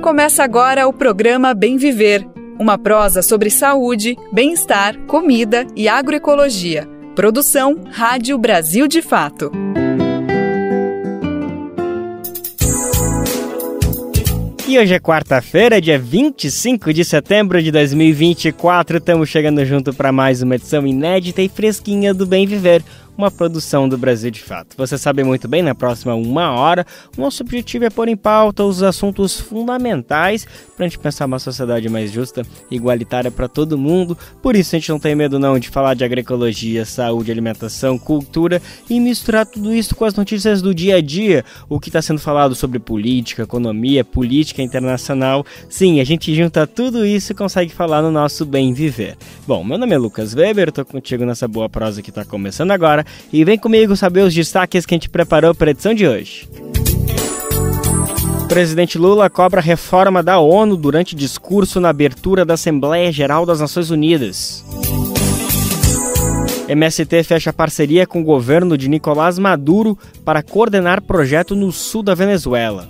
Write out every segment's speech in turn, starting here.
Começa agora o programa Bem Viver, uma prosa sobre saúde, bem-estar, comida e agroecologia. Produção Rádio Brasil de Fato. E hoje é quarta-feira, dia 25 de setembro de 2024. Estamos chegando junto para mais uma edição inédita e fresquinha do Bem Viver, uma produção do Brasil de Fato. Você sabe muito bem, na próxima 1 hora, o nosso objetivo é pôr em pauta os assuntos fundamentais para a gente pensar uma sociedade mais justa e igualitária para todo mundo. Por isso a gente não tem medo não de falar de agroecologia, saúde, alimentação, cultura e misturar tudo isso com as notícias do dia a dia, o que está sendo falado sobre política, economia, política internacional. Sim, a gente junta tudo isso e consegue falar no nosso Bem Viver. Bom, meu nome é Lucas Weber, estou contigo nessa boa prosa que está começando agora. E vem comigo saber os destaques que a gente preparou para a edição de hoje. O presidente Lula cobra reforma da ONU durante discurso na abertura da Assembleia Geral das Nações Unidas. MST fecha parceria com o governo de Nicolás Maduro para coordenar projeto no sul da Venezuela.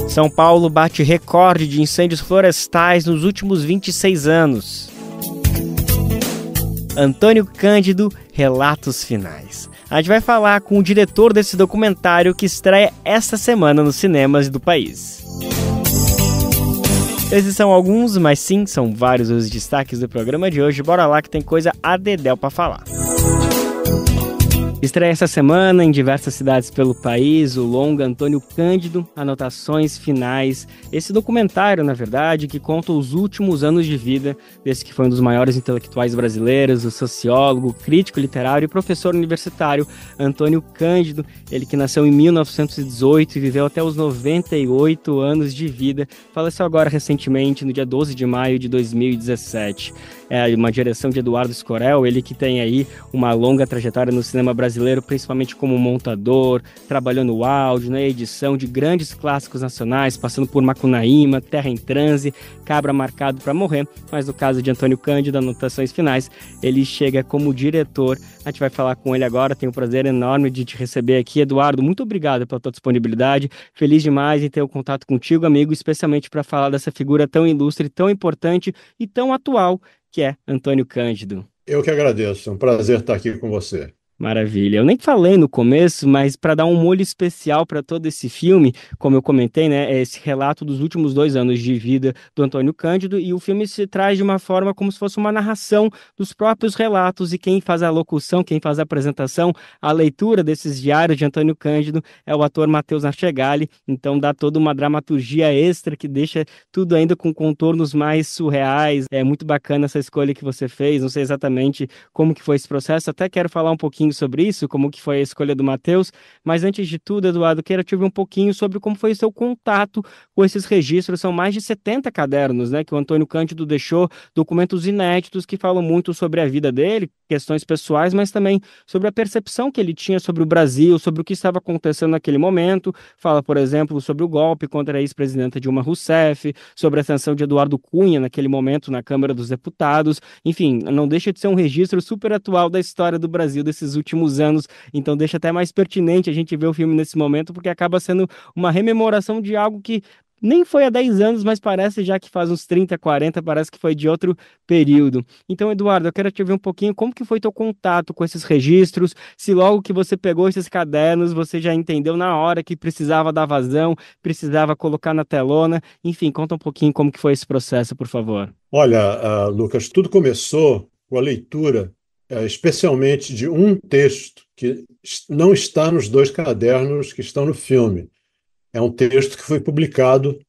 São Paulo bate recorde de incêndios florestais nos últimos 26 anos. Antônio Cândido, relatos finais. A gente vai falar com o diretor desse documentário que estreia esta semana nos cinemas do país. Esses são alguns, mas sim, são vários os destaques do programa de hoje. Bora lá que tem coisa a dedéu pra falar. Estreia essa semana em diversas cidades pelo país o longa Antônio Cândido, Anotações Finais. Esse documentário, na verdade, que conta os últimos anos de vida desse que foi um dos maiores intelectuais brasileiros, o sociólogo, crítico literário e professor universitário Antônio Cândido. Ele que nasceu em 1918 e viveu até os 98 anos de vida. Faleceu agora recentemente, no dia 12 de maio de 2017. É uma direção de Eduardo Escorel, ele que tem aí uma longa trajetória no cinema brasileiro, principalmente como montador, trabalhou no áudio, na edição de grandes clássicos nacionais, passando por Macunaíma, Terra em Transe, Cabra Marcado para Morrer, mas no caso de Antônio Cândido, Anotações Finais, ele chega como diretor. A gente vai falar com ele agora, tenho o prazer enorme de te receber aqui. Eduardo, muito obrigado pela tua disponibilidade, feliz demais em ter o contato contigo, amigo, especialmente para falar dessa figura tão ilustre, tão importante e tão atual, que é Antônio Cândido. Eu que agradeço, é um prazer estar aqui com você. Maravilha. Eu nem falei no começo, mas para dar um molho especial para todo esse filme, como eu comentei, né, é esse relato dos últimos 2 anos de vida do Antônio Cândido, e o filme se traz de uma forma como se fosse uma narração dos próprios relatos, e quem faz a locução, quem faz a apresentação, a leitura desses diários de Antônio Cândido é o ator Matheus Nachegali. Então dá toda uma dramaturgia extra que deixa tudo ainda com contornos mais surreais. É muito bacana essa escolha que você fez. Não sei exatamente como que foi esse processo, até quero falar um pouquinho sobre isso, como que foi a escolha do Matheus, mas antes de tudo, Eduardo, quero te ouvir um pouquinho sobre como foi o seu contato com esses registros. São mais de 70 cadernos, né, que o Antônio Cândido deixou, documentos inéditos que falam muito sobre a vida dele, questões pessoais, mas também sobre a percepção que ele tinha sobre o Brasil, sobre o que estava acontecendo naquele momento. Fala, por exemplo, sobre o golpe contra a ex-presidenta Dilma Rousseff, sobre a ascensão de Eduardo Cunha naquele momento na Câmara dos Deputados. Enfim, não deixa de ser um registro super atual da história do Brasil desses últimos anos, então deixa até mais pertinente a gente ver o filme nesse momento, porque acaba sendo uma rememoração de algo que nem foi há 10 anos, mas parece já que faz uns 30, 40, parece que foi de outro período. Então, Eduardo, eu quero te ouvir um pouquinho como que foi teu contato com esses registros, se logo que você pegou esses cadernos, você já entendeu na hora que precisava dar vazão, precisava colocar na telona, enfim, conta um pouquinho como que foi esse processo, por favor. Olha, Lucas, tudo começou com a leitura especialmente de um texto que não está nos 2 cadernos que estão no filme. É um texto que foi publicado,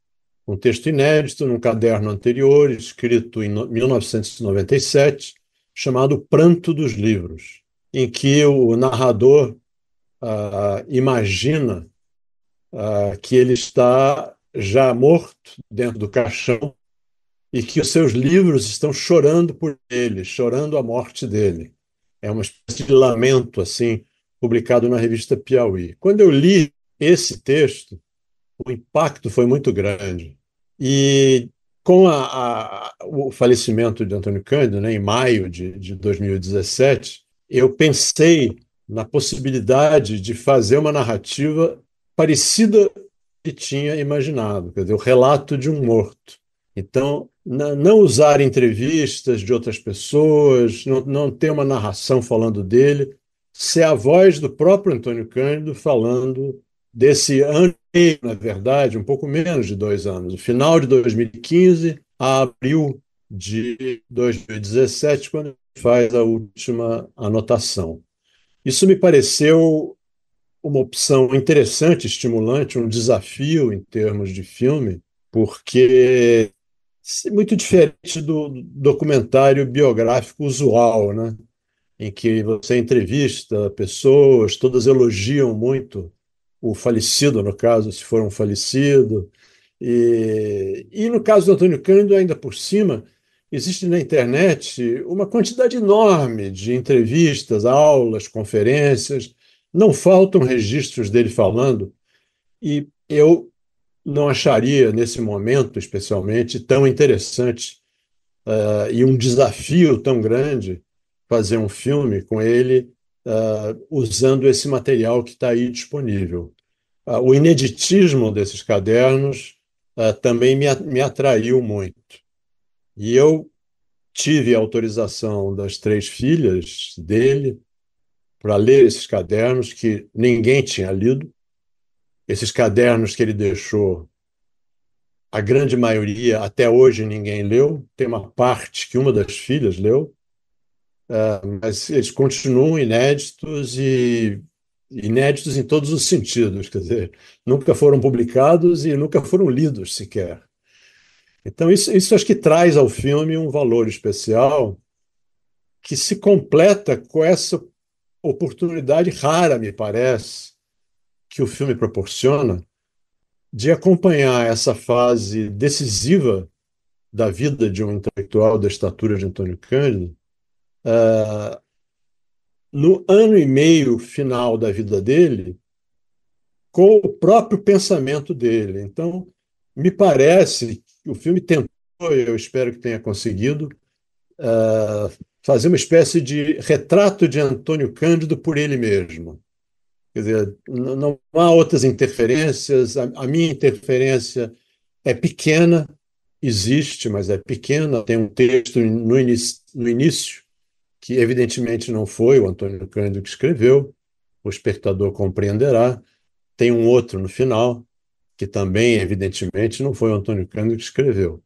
um texto inédito, num caderno anterior, escrito em 1997, chamado Pranto dos Livros, em que o narrador imagina que ele está já morto dentro do caixão e que os seus livros estão chorando por ele, chorando a morte dele. É uma espécie de lamento, assim, publicado na revista Piauí. Quando eu li esse texto, o impacto foi muito grande. E com o falecimento de Antônio Cândido, né, em maio de 2017, eu pensei na possibilidade de fazer uma narrativa parecida ele tinha imaginado, quer dizer, o relato de um morto. Então, não usar entrevistas de outras pessoas, não ter uma narração falando dele, ser a voz do próprio Antônio Cândido falando desse ano e meio, na verdade, um pouco menos de 2 anos, o final de 2015 a abril de 2017, quando ele faz a última anotação. Isso me pareceu uma opção interessante, estimulante, um desafio em termos de filme, porque é muito diferente do documentário biográfico usual, né? Em que você entrevista pessoas, todas elogiam muito o falecido, no caso, se for um falecido. E no caso do Antônio Cândido, ainda por cima, existe na internet uma quantidade enorme de entrevistas, aulas, conferências, não faltam registros dele falando, e eu não acharia, nesse momento especialmente, tão interessante e um desafio tão grande fazer um filme com ele usando esse material que está aí disponível. O ineditismo desses cadernos também me atraiu muito. E eu tive a autorização das 3 filhas dele para ler esses cadernos que ninguém tinha lido. Esses cadernos que ele deixou, a grande maioria, até hoje, ninguém leu. Tem uma parte que uma das filhas leu, mas eles continuam inéditos e inéditos em todos os sentidos, quer dizer, nunca foram publicados e nunca foram lidos sequer. Então, isso acho que traz ao filme um valor especial que se completa com essa oportunidade rara, me parece, que o filme proporciona de acompanhar essa fase decisiva da vida de um intelectual da estatura de Antônio Cândido, no ano e meio final da vida dele, com o próprio pensamento dele. Então, me parece que o filme tentou, eu espero que tenha conseguido, fazer uma espécie de retrato de Antônio Cândido por ele mesmo. Quer dizer, não há outras interferências, a minha interferência é pequena, existe, mas é pequena. Tem um texto no início, que evidentemente não foi o Antônio Cândido que escreveu, o espectador compreenderá. Tem um outro no final, que também, evidentemente, não foi o Antônio Cândido que escreveu,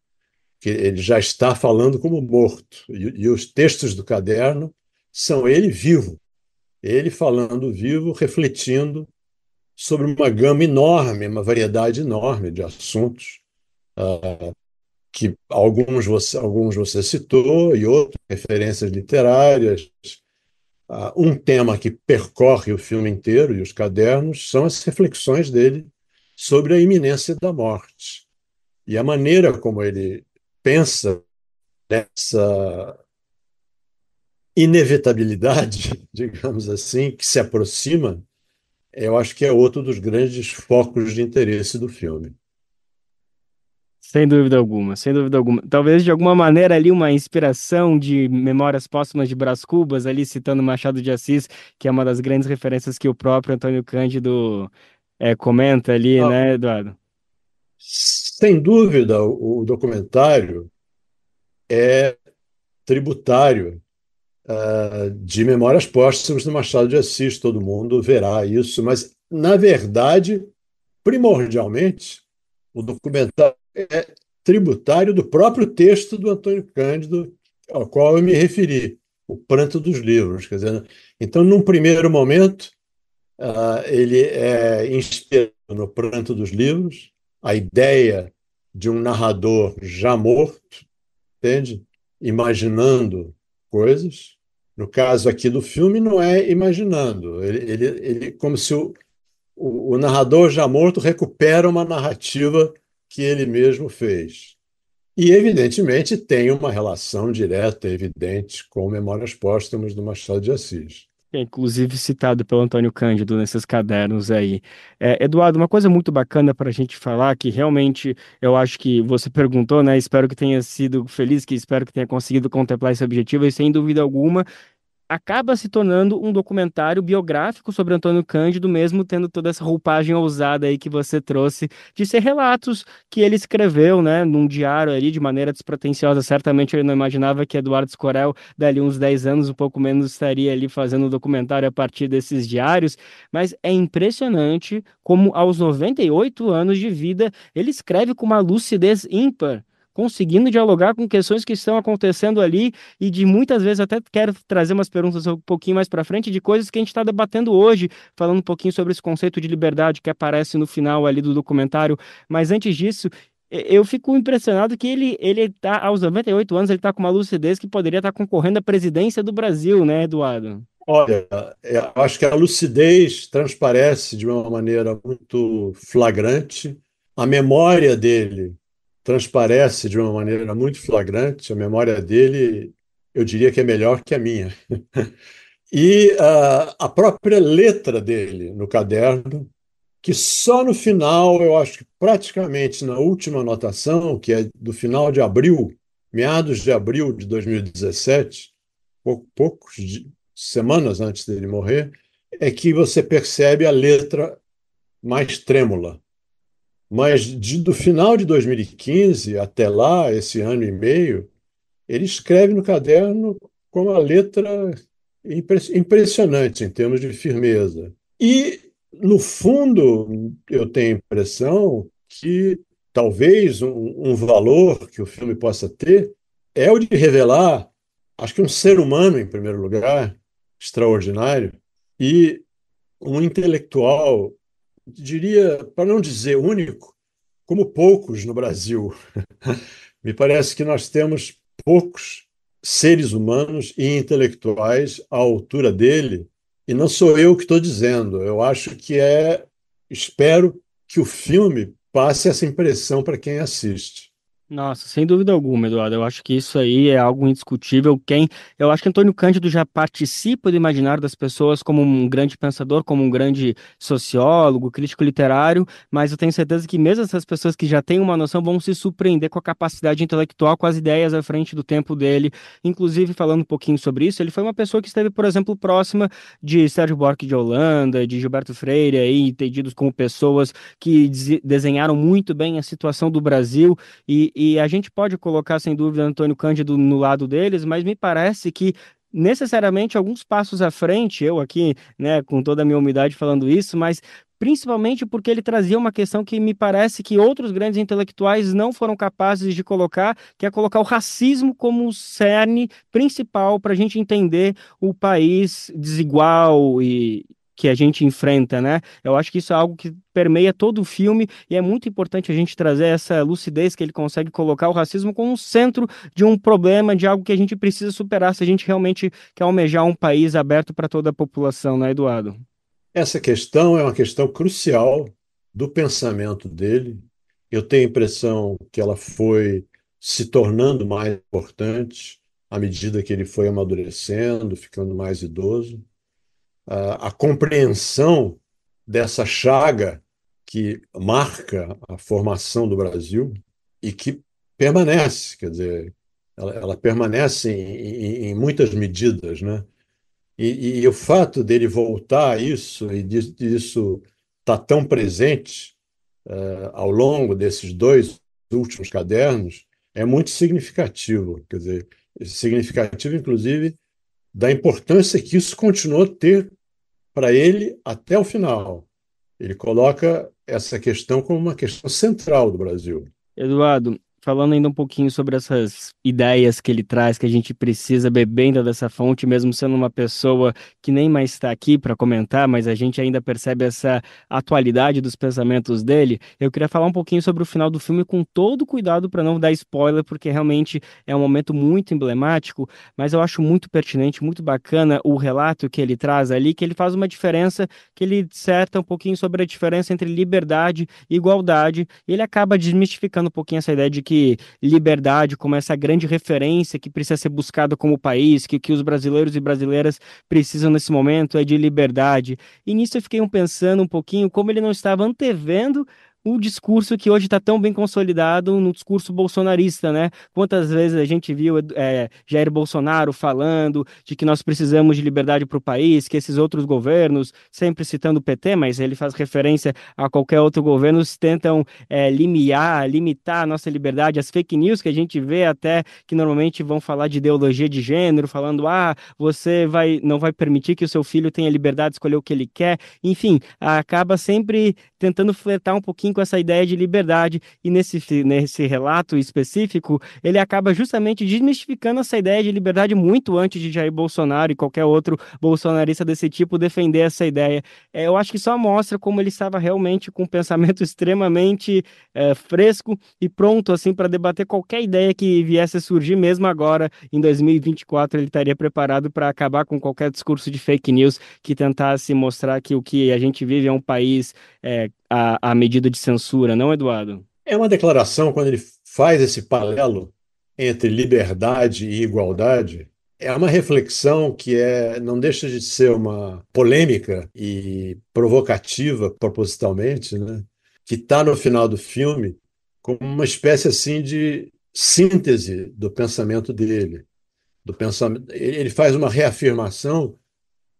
que ele já está falando como morto. E os textos do caderno são ele vivo, ele falando vivo, refletindo sobre uma gama enorme, uma variedade enorme de assuntos, que alguns você citou e outros, referências literárias. Um tema que percorre o filme inteiro e os cadernos são as reflexões dele sobre a iminência da morte. E a maneira como ele pensa nessa inevitabilidade, digamos assim, que se aproxima, eu acho que é outro dos grandes focos de interesse do filme. Sem dúvida alguma, sem dúvida alguma. Talvez de alguma maneira ali uma inspiração de Memórias Póstumas de Brás Cubas, ali citando Machado de Assis, que é uma das grandes referências que o próprio Antônio Cândido comenta ali, Ah, né, Eduardo? sem dúvida, o documentário é tributário de Memórias Póstumas do Machado de Assis, todo mundo verá isso, mas, na verdade, primordialmente, o documentário é tributário do próprio texto do Antônio Cândido, ao qual eu me referi, O Pranto dos Livros. Quer dizer, então, num primeiro momento, ele é inspirado no Pranto dos Livros, a ideia de um narrador já morto, entende? Imaginando coisas. No caso aqui do filme, não é imaginando. Ele como se o narrador já morto recupera uma narrativa que ele mesmo fez. E, evidentemente, tem uma relação direta, evidente, com Memórias Póstumas do Machado de Assis. É, inclusive citado pelo Antônio Cândido nesses cadernos aí. Eduardo, uma coisa muito bacana para a gente falar, que realmente eu acho que você perguntou, né? Espero que tenha sido feliz, que espero que tenha conseguido contemplar esse objetivo, e sem dúvida alguma. acaba se tornando um documentário biográfico sobre Antônio Cândido, mesmo tendo toda essa roupagem ousada aí que você trouxe, de ser relatos que ele escreveu, né, num diário ali, de maneira despretensiosa. Certamente ele não imaginava que Eduardo Escorel, dali uns 10 anos, um pouco menos, estaria ali fazendo um documentário a partir desses diários, mas é impressionante como aos 98 anos de vida, ele escreve com uma lucidez ímpar, conseguindo dialogar com questões que estão acontecendo ali e de muitas vezes até quero trazer umas perguntas um pouquinho mais para frente de coisas que a gente está debatendo hoje, falando um pouquinho sobre esse conceito de liberdade que aparece no final ali do documentário. Mas antes disso, eu fico impressionado que ele tá aos 98 anos, ele está com uma lucidez que poderia estar concorrendo à presidência do Brasil, né, Eduardo? Olha, eu acho que a lucidez transparece de uma maneira muito flagrante, a memória dele transparece de uma maneira muito flagrante, a memória dele, eu diria que é melhor que a minha. E a própria letra dele no caderno, que só no final, eu acho que praticamente na última anotação, que é do final de abril, meados de abril de 2017, poucos semanas antes dele morrer, é que você percebe a letra mais trêmula. Mas do final de 2015 até lá, esse ano e meio, ele escreve no caderno com uma letra impressionante em termos de firmeza. E, no fundo, eu tenho a impressão que talvez um valor que o filme possa ter é o de revelar, acho que um ser humano, em primeiro lugar, extraordinário, e um intelectual, diria, para não dizer único, como poucos no Brasil. Me parece que nós temos poucos seres humanos e intelectuais à altura dele, e não sou eu que estou dizendo, eu acho que espero que o filme passe essa impressão para quem assiste. Nossa, sem dúvida alguma, Eduardo. Eu acho que isso aí é algo indiscutível. Eu acho que Antônio Cândido já participa do imaginário das pessoas como um grande pensador, como um grande sociólogo, crítico literário, mas eu tenho certeza que mesmo essas pessoas que já têm uma noção vão se surpreender com a capacidade intelectual, com as ideias à frente do tempo dele. Inclusive, falando um pouquinho sobre isso, ele foi uma pessoa que esteve, por exemplo, próxima de Sérgio Buarque de Holanda, de Gilberto Freire, aí, entendidos como pessoas que desenharam muito bem a situação do Brasil e a gente pode colocar, sem dúvida, Antônio Cândido no lado deles, mas me parece que necessariamente alguns passos à frente, eu aqui, né, com toda a minha humildade falando isso, mas principalmente porque ele trazia uma questão que me parece que outros grandes intelectuais não foram capazes de colocar, que é colocar o racismo como o cerne principal para a gente entender o país desigual e que a gente enfrenta, né? Eu acho que isso é algo que permeia todo o filme e é muito importante a gente trazer essa lucidez que ele consegue colocar o racismo como um centro de um problema, de algo que a gente precisa superar se a gente realmente quer almejar um país aberto para toda a população, né, Eduardo? Essa questão é uma questão crucial do pensamento dele. Eu tenho a impressão que ela foi se tornando mais importante à medida que ele foi amadurecendo, ficando mais idoso. A compreensão dessa chaga que marca a formação do Brasil e que permanece, quer dizer, ela permanece em muitas medidas, né? E o fato dele voltar a isso e disso estar tão presente ao longo desses dois últimos cadernos é muito significativo, quer dizer, significativo, inclusive, da importância que isso continuou a ter para ele até o final. Ele coloca essa questão como uma questão central do Brasil. Eduardo, falando ainda um pouquinho sobre essas ideias que ele traz, que a gente precisa bebendo dessa fonte, mesmo sendo uma pessoa que nem mais está aqui para comentar, mas a gente ainda percebe essa atualidade dos pensamentos dele. Eu queria falar um pouquinho sobre o final do filme com todo cuidado para não dar spoiler, porque realmente é um momento muito emblemático, mas eu acho muito pertinente, muito bacana o relato que ele traz ali, que ele faz uma diferença, que ele disserta um pouquinho sobre a diferença entre liberdade e igualdade, e ele acaba desmistificando um pouquinho essa ideia de que liberdade como essa grande referência que precisa ser buscada como país, que os brasileiros e brasileiras precisam nesse momento é de liberdade. E nisso eu fiquei pensando um pouquinho como ele não estava antevendo o discurso que hoje está tão bem consolidado no discurso bolsonarista, né? Quantas vezes a gente viu Jair Bolsonaro falando de que nós precisamos de liberdade para o país, que esses outros governos, sempre citando o PT, mas ele faz referência a qualquer outro governo, tentam limitar a nossa liberdade, as fake news que a gente vê até que normalmente vão falar de ideologia de gênero, falando, você não vai permitir que o seu filho tenha liberdade de escolher o que ele quer, enfim, acaba sempre tentando flertar um pouquinho com essa ideia de liberdade, e nesse relato específico, ele acaba justamente desmistificando essa ideia de liberdade muito antes de Jair Bolsonaro e qualquer outro bolsonarista desse tipo defender essa ideia. Eu acho que só mostra como ele estava realmente com um pensamento extremamente fresco e pronto assim para debater qualquer ideia que viesse a surgir, mesmo agora, em 2024, ele estaria preparado para acabar com qualquer discurso de fake news que tentasse mostrar que o que a gente vive é um país à medida de censura, não, Eduardo? É uma declaração, quando ele faz esse paralelo entre liberdade e igualdade, é uma reflexão que não deixa de ser uma polêmica e provocativa propositalmente, né? Que está no final do filme como uma espécie assim de síntese do pensamento dele, do pensamento. Ele faz uma reafirmação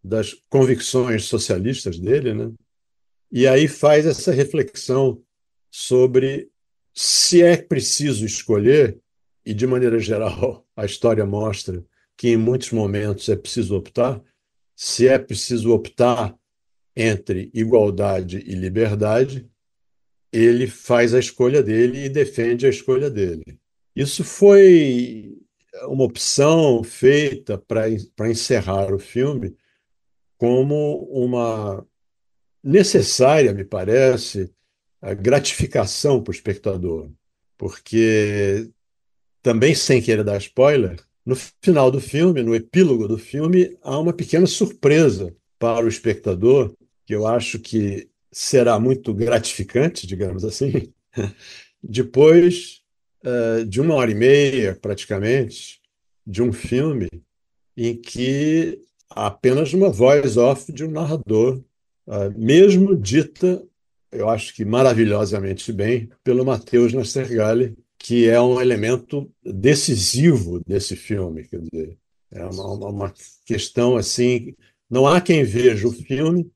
das convicções socialistas dele, né? E aí faz essa reflexão sobre se é preciso escolher, e de maneira geral a história mostra que em muitos momentos é preciso optar, se é preciso optar entre igualdade e liberdade, ele faz a escolha dele e defende a escolha dele. Isso foi uma opção feita para encerrar o filme como uma necessária, me parece, a gratificação para o espectador, porque também sem querer dar spoiler, no final do filme, no epílogo do filme, há uma pequena surpresa para o espectador, que eu acho que será muito gratificante, digamos assim, depois de 1 hora e meia, praticamente, de um filme em que há apenas uma voz off de um narrador, mesmo dita, eu acho que maravilhosamente bem, pelo Matheus Nastergalli, que é um elemento decisivo desse filme. Quer dizer, é uma questão assim, não há quem veja o filme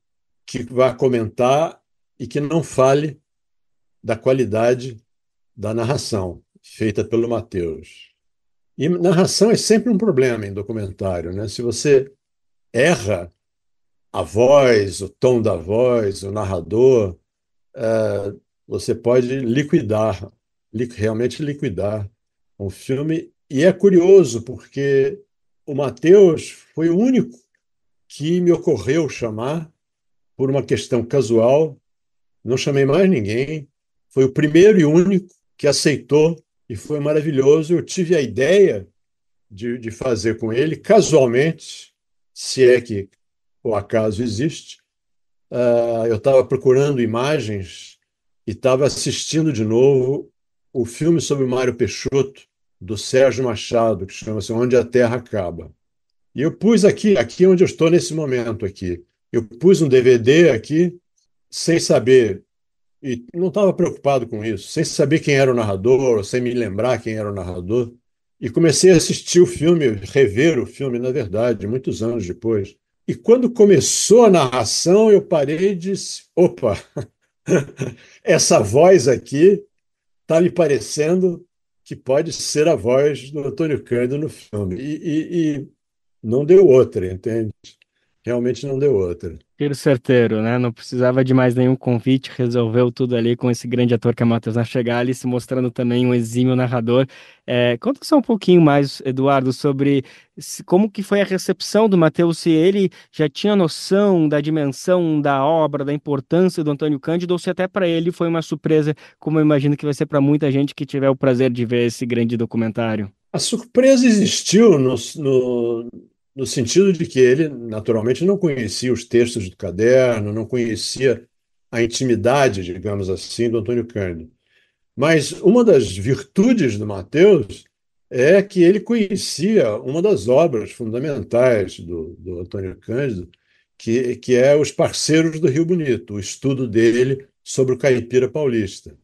que vá comentar e que não fale da qualidade da narração feita pelo Matheus. E narração é sempre um problema em documentário, né? Se você erra a voz, o tom da voz, o narrador, você pode realmente liquidar um filme. E é curioso, porque o Matheus foi o único que me ocorreu chamar por uma questão casual, não chamei mais ninguém, foi o primeiro e único que aceitou, e foi maravilhoso. Eu tive a ideia de fazer com ele, casualmente, se é que o acaso existe. Eu estava procurando imagens e estava assistindo de novo o filme sobre o Mário Peixoto, do Sérgio Machado, que chama-se Onde a Terra Acaba. E eu pus aqui onde eu estou nesse momento aqui. Eu pus um DVD aqui, sem saber, e não estava preocupado com isso, sem saber quem era o narrador, sem me lembrar quem era o narrador. E comecei a assistir o filme, rever o filme, na verdade, muitos anos depois. E quando começou a narração, eu parei e disse: opa, essa voz aqui está me parecendo que pode ser a voz do Antônio Cândido no filme. E não deu outra, entende? Realmente não deu outra. Tiro certeiro, né? Não precisava de mais nenhum convite, resolveu tudo ali com esse grande ator que é Matheus Nastergalli, se mostrando também um exímio narrador. Conta só um pouquinho mais, Eduardo, sobre como que foi a recepção do Matheus, se ele já tinha noção da dimensão da obra, da importância do Antônio Cândido, ou se até para ele foi uma surpresa, como eu imagino que vai ser para muita gente que tiver o prazer de ver esse grande documentário. A surpresa existiu no sentido de que ele, naturalmente, não conhecia os textos do caderno, não conhecia a intimidade, digamos assim, do Antônio Cândido. Mas uma das virtudes do Mateus é que ele conhecia uma das obras fundamentais do Antônio Cândido, que é Os Parceiros do Rio Bonito, o estudo dele sobre o caipira paulista.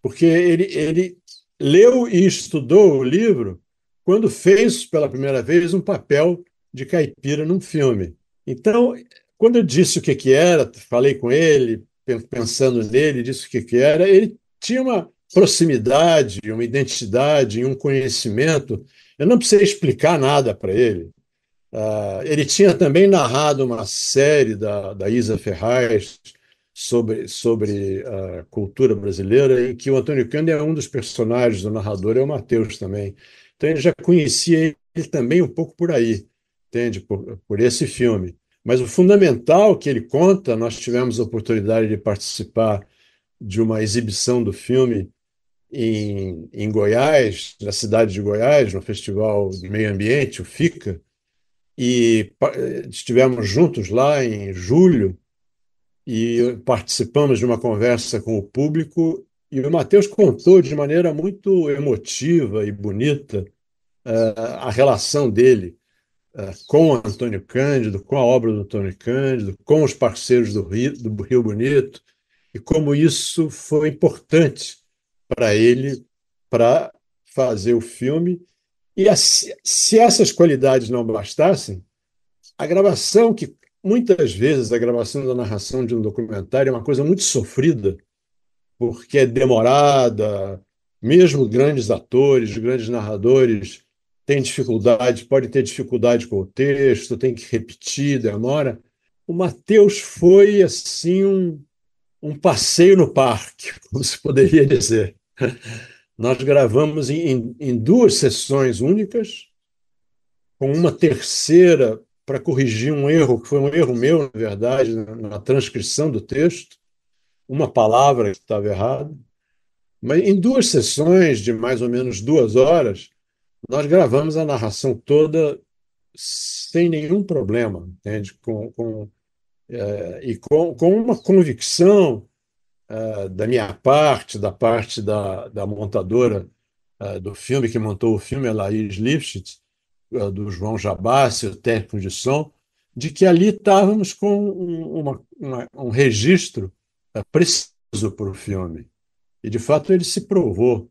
Porque ele leu e estudou o livro quando fez pela primeira vez um papel de caipira num filme. Então, quando eu disse o que era, falei com ele, pensando nele, disse o que era, ele tinha uma proximidade, uma identidade, um conhecimento. Eu não precisei explicar nada para ele. Ele tinha também narrado uma série da Isa Ferraz sobre a cultura brasileira, em que o Antônio Cândido é um dos personagens do narrador, é o Mateus também. Então ele já conhecia ele também um pouco por aí, entende? Por esse filme. Mas o fundamental que ele conta, nós tivemos a oportunidade de participar de uma exibição do filme em Goiás, na cidade de Goiás, no Festival de Meio Ambiente, o FICA, e estivemos juntos lá em julho e participamos de uma conversa com o público, e o Mateus contou de maneira muito emotiva e bonita a relação dele com o Antônio Cândido, com a obra do Antônio Cândido, com os parceiros do Rio Bonito, e como isso foi importante para ele para fazer o filme. E se essas qualidades não bastassem, a gravação, que muitas vezes a gravação da narração de um documentário é uma coisa muito sofrida, porque é demorada, mesmo grandes atores, grandes narradores têm dificuldade, podem ter dificuldade com o texto, tem que repetir, demora. O Mateus foi assim um passeio no parque, como se poderia dizer. Nós gravamos em 2 sessões únicas, com uma terceira para corrigir um erro, que foi um erro meu, na verdade, na transcrição do texto, uma palavra que estava errada. Mas em 2 sessões de mais ou menos 2 horas, nós gravamos a narração toda sem nenhum problema, entende? Com uma convicção da minha parte, da parte da montadora do filme, que montou o filme, a Laís Lifshitz, do João Jabassi, o técnico de som, de que ali estávamos com um registro preciso para o filme. E, de fato, ele se provou,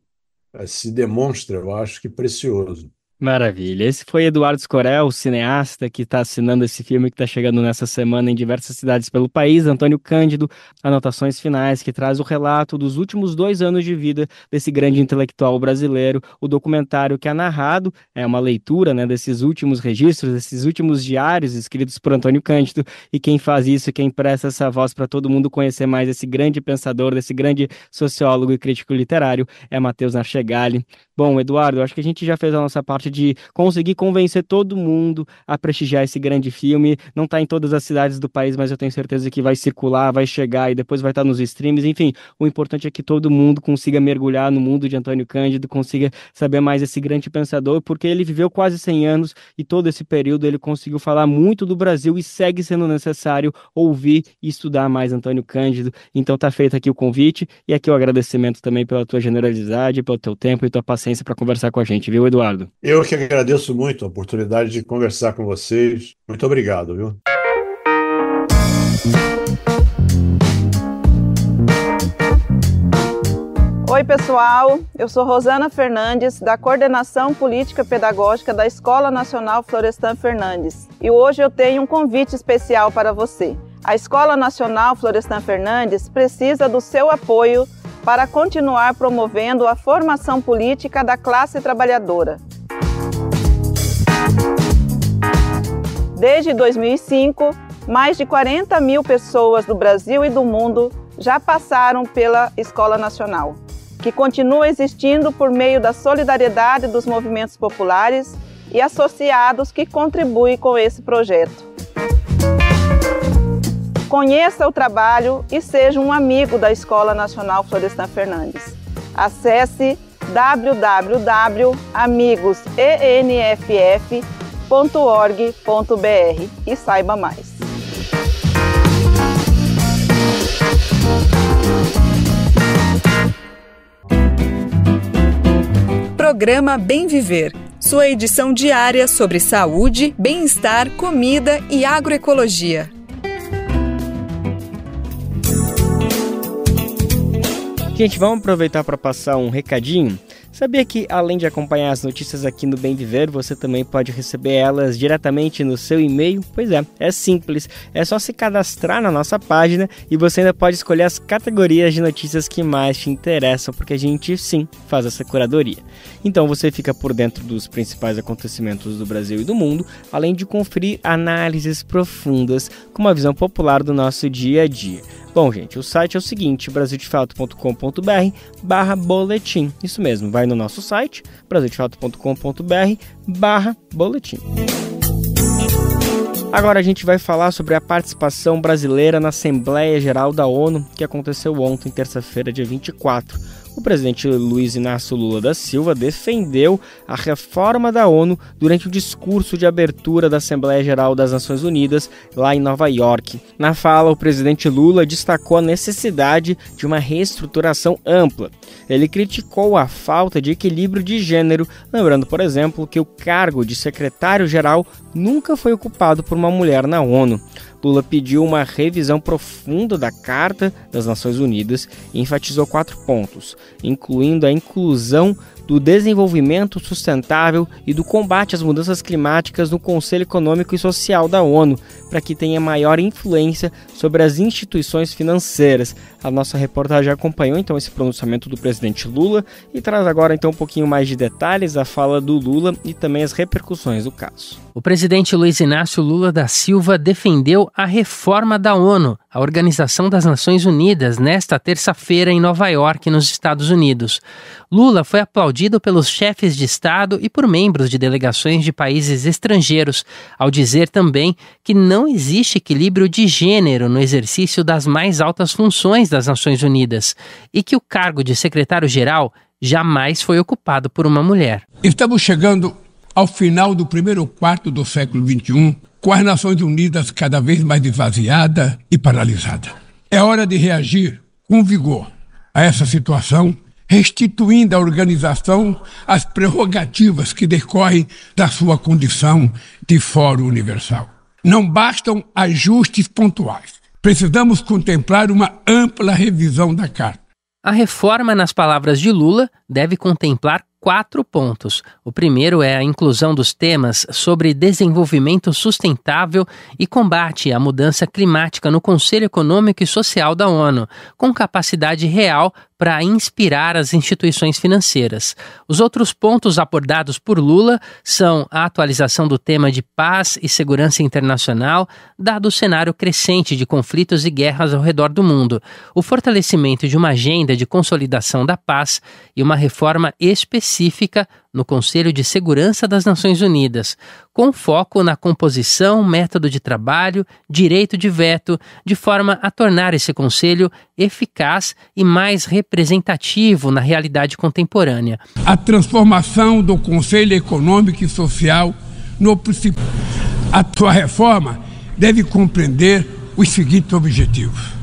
se demonstra, eu acho que precioso. Maravilha. Esse foi Eduardo Scorel, o cineasta que está assinando esse filme que está chegando nessa semana em diversas cidades pelo país. Antônio Cândido, anotações finais, que traz o relato dos últimos 2 anos de vida desse grande intelectual brasileiro. O documentário que é narrado é uma leitura, né, desses últimos registros, desses últimos diários escritos por Antônio Cândido. E quem faz isso, quem presta essa voz para todo mundo conhecer mais esse grande pensador, desse grande sociólogo e crítico literário, é Matheus Narchegali. Bom, Eduardo, acho que a gente já fez a nossa parte de conseguir convencer todo mundo a prestigiar esse grande filme. Não está em todas as cidades do país, mas eu tenho certeza que vai circular, vai chegar e depois vai estar nos streams. Enfim, o importante é que todo mundo consiga mergulhar no mundo de Antônio Cândido, consiga saber mais desse grande pensador, porque ele viveu quase 100 anos e todo esse período ele conseguiu falar muito do Brasil e segue sendo necessário ouvir e estudar mais Antônio Cândido. Então tá feito aqui o convite e aqui o agradecimento também pela tua generosidade, pelo teu tempo e tua paciência para conversar com a gente, viu, Eduardo? Eu que agradeço muito a oportunidade de conversar com vocês. Muito obrigado, viu? Oi, pessoal. Eu sou Rosana Fernandes, da Coordenação Política Pedagógica da Escola Nacional Florestan Fernandes. E hoje eu tenho um convite especial para você. A Escola Nacional Florestan Fernandes precisa do seu apoio para continuar promovendo a formação política da classe trabalhadora. Desde 2005, mais de 40 mil pessoas do Brasil e do mundo já passaram pela Escola Nacional, que continua existindo por meio da solidariedade dos movimentos populares e associados que contribuem com esse projeto. Conheça o trabalho e seja um amigo da Escola Nacional Florestan Fernandes. Acesse www.amigosenff.org.br e saiba mais. Programa Bem Viver, sua edição diária sobre saúde, bem-estar, comida e agroecologia. Gente, vamos aproveitar para passar um recadinho? Sabia que, além de acompanhar as notícias aqui no Bem Viver, você também pode receber elas diretamente no seu e-mail? Pois é simples. É só se cadastrar na nossa página e você ainda pode escolher as categorias de notícias que mais te interessam, porque a gente, sim, faz essa curadoria. Então você fica por dentro dos principais acontecimentos do Brasil e do mundo, além de conferir análises profundas com uma visão popular do nosso dia a dia. Bom, gente, o site é o seguinte, brasildefato.com.br/boletim. Isso mesmo, vai no nosso site, brasildefato.com.br/boletim. Agora a gente vai falar sobre a participação brasileira na Assembleia Geral da ONU, que aconteceu ontem, terça-feira, dia 24. O presidente Luiz Inácio Lula da Silva defendeu a reforma da ONU durante o discurso de abertura da Assembleia Geral das Nações Unidas, lá em Nova York. Na fala, o presidente Lula destacou a necessidade de uma reestruturação ampla. Ele criticou a falta de equilíbrio de gênero, lembrando, por exemplo, que o cargo de secretário-geral nunca foi ocupado por uma mulher na ONU. Lula pediu uma revisão profunda da Carta das Nações Unidas e enfatizou 4 pontos, incluindo a inclusão do desenvolvimento sustentável e do combate às mudanças climáticas no Conselho Econômico e Social da ONU, para que tenha maior influência sobre as instituições financeiras. A nossa reportagem acompanhou então esse pronunciamento do presidente Lula e traz agora então um pouquinho mais de detalhes da fala do Lula e também as repercussões do caso. O presidente Luiz Inácio Lula da Silva defendeu a reforma da ONU, a Organização das Nações Unidas, nesta terça-feira em Nova York, nos Estados Unidos. Lula foi aplaudido pelos chefes de Estado e por membros de delegações de países estrangeiros, ao dizer também que não existe equilíbrio de gênero no exercício das mais altas funções das Nações Unidas e que o cargo de secretário-geral jamais foi ocupado por uma mulher. Estamos chegando ao final do primeiro quarto do século XXI, com as Nações Unidas cada vez mais esvaziada e paralisada. É hora de reagir com vigor a essa situação, restituindo à organização as prerrogativas que decorrem da sua condição de Fórum Universal. Não bastam ajustes pontuais. Precisamos contemplar uma ampla revisão da Carta. A reforma, nas palavras de Lula, deve contemplar 4 pontos. O primeiro é a inclusão dos temas sobre desenvolvimento sustentável e combate à mudança climática no Conselho Econômico e Social da ONU, com capacidade real para inspirar as instituições financeiras. Os outros pontos abordados por Lula são a atualização do tema de paz e segurança internacional, dado o cenário crescente de conflitos e guerras ao redor do mundo, o fortalecimento de uma agenda de consolidação da paz e uma reforma específica no Conselho de Segurança das Nações Unidas, com foco na composição, método de trabalho, direito de veto, de forma a tornar esse conselho eficaz e mais representativo na realidade contemporânea. A transformação do Conselho Econômico e Social no principal. A sua reforma deve compreender os seguintes objetivos: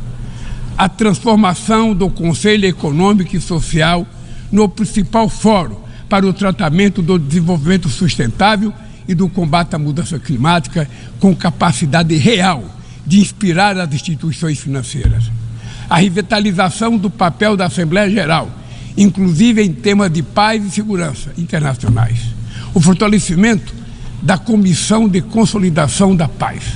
a transformação do Conselho Econômico e Social no principal fórum para o tratamento do desenvolvimento sustentável e do combate à mudança climática, com capacidade real de inspirar as instituições financeiras. A revitalização do papel da Assembleia Geral, inclusive em temas de paz e segurança internacionais. O fortalecimento da Comissão de Consolidação da Paz.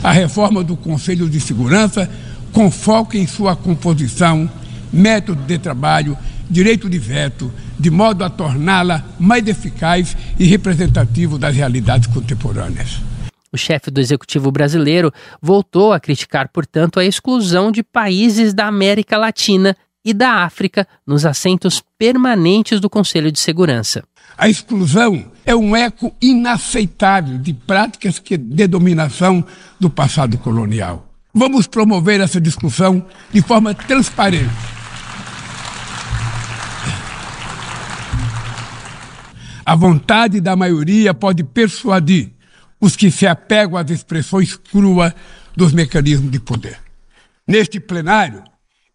A reforma do Conselho de Segurança, com foco em sua composição, método de trabalho, direito de veto, de modo a torná-la mais eficaz e representativo das realidades contemporâneas. O chefe do Executivo brasileiro voltou a criticar, portanto, a exclusão de países da América Latina e da África nos assentos permanentes do Conselho de Segurança. A exclusão é um eco inaceitável de práticas de dominação do passado colonial. Vamos promover essa discussão de forma transparente. A vontade da maioria pode persuadir os que se apegam às expressões cruas dos mecanismos de poder. Neste plenário,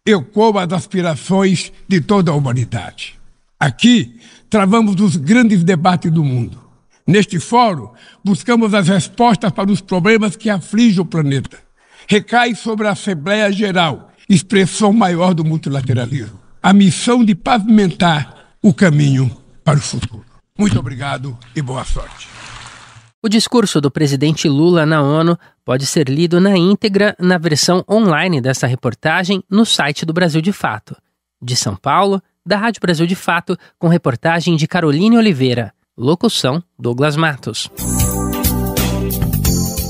ecoam as aspirações de toda a humanidade. Aqui, travamos os grandes debates do mundo. Neste fórum, buscamos as respostas para os problemas que afligem o planeta. Recai sobre a Assembleia Geral, expressão maior do multilateralismo. a missão de pavimentar o caminho para o futuro. Muito obrigado e boa sorte. O discurso do presidente Lula na ONU pode ser lido na íntegra na versão online dessa reportagem no site do Brasil de Fato. De São Paulo, da Rádio Brasil de Fato, com reportagem de Caroline Oliveira. Locução, Douglas Matos.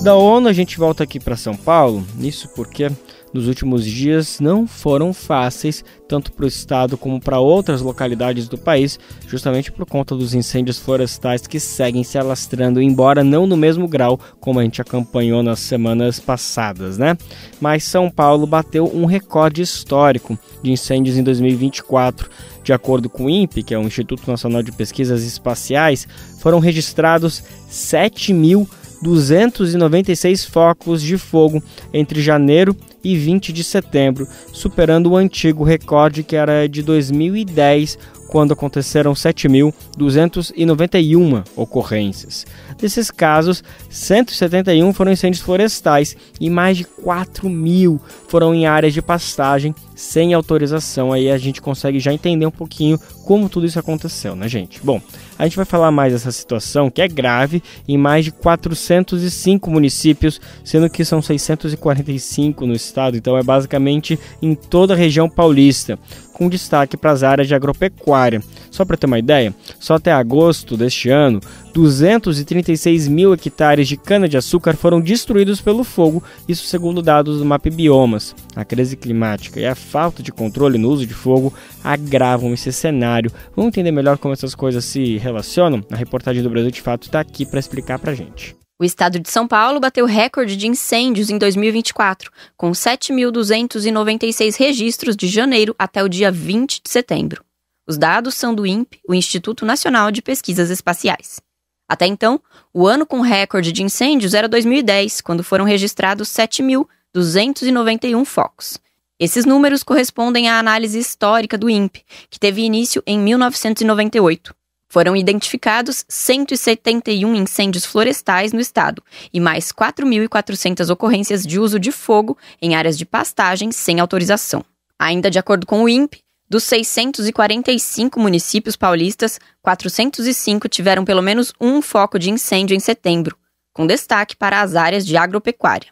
Da ONU a gente volta aqui para São Paulo, isso porque nos últimos dias não foram fáceis, tanto para o estado como para outras localidades do país, justamente por conta dos incêndios florestais que seguem se alastrando, embora não no mesmo grau como a gente acompanhou nas semanas passadas, né? Mas São Paulo bateu um recorde histórico de incêndios em 2024. De acordo com o INPE, que é o Instituto Nacional de Pesquisas Espaciais, foram registrados 7.296 focos de fogo entre janeiro e 20 de setembro, superando o antigo recorde que era de 2010, quando aconteceram 7.291 ocorrências. Desses casos, 171 foram incêndios florestais e mais de 4.000 foram em áreas de pastagem sem autorização. Aí a gente consegue já entender um pouquinho como tudo isso aconteceu, né, gente? Bom, a gente vai falar mais dessa situação, que é grave, em mais de 405 municípios, sendo que são 645 no estado, então é basicamente em toda a região paulista, com destaque para as áreas de agropecuária. Só para ter uma ideia, só até agosto deste ano, 236 mil hectares de cana-de-açúcar foram destruídos pelo fogo, isso segundo dados do MAP Biomas. A crise climática e a falta de controle no uso de fogo agravam esse cenário. Vamos entender melhor como essas coisas se relacionam? A reportagem do Brasil de Fato está aqui para explicar para a gente. O estado de São Paulo bateu recorde de incêndios em 2024, com 7.296 registros de janeiro até o dia 20 de setembro. Os dados são do INPE, o Instituto Nacional de Pesquisas Espaciais. Até então, o ano com recorde de incêndios era 2010, quando foram registrados 7.291 focos. Esses números correspondem à análise histórica do INPE, que teve início em 1998. Foram identificados 171 incêndios florestais no estado e mais 4.400 ocorrências de uso de fogo em áreas de pastagem sem autorização. Ainda de acordo com o INPE, dos 645 municípios paulistas, 405 tiveram pelo menos um foco de incêndio em setembro, com destaque para as áreas de agropecuária.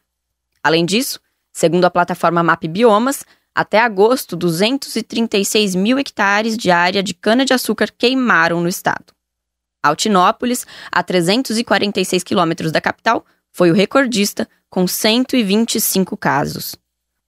Além disso, segundo a plataforma MAP Biomas, até agosto, 236 mil hectares de área de cana-de-açúcar queimaram no estado. Altinópolis, a 346 quilômetros da capital, foi o recordista, com 125 casos.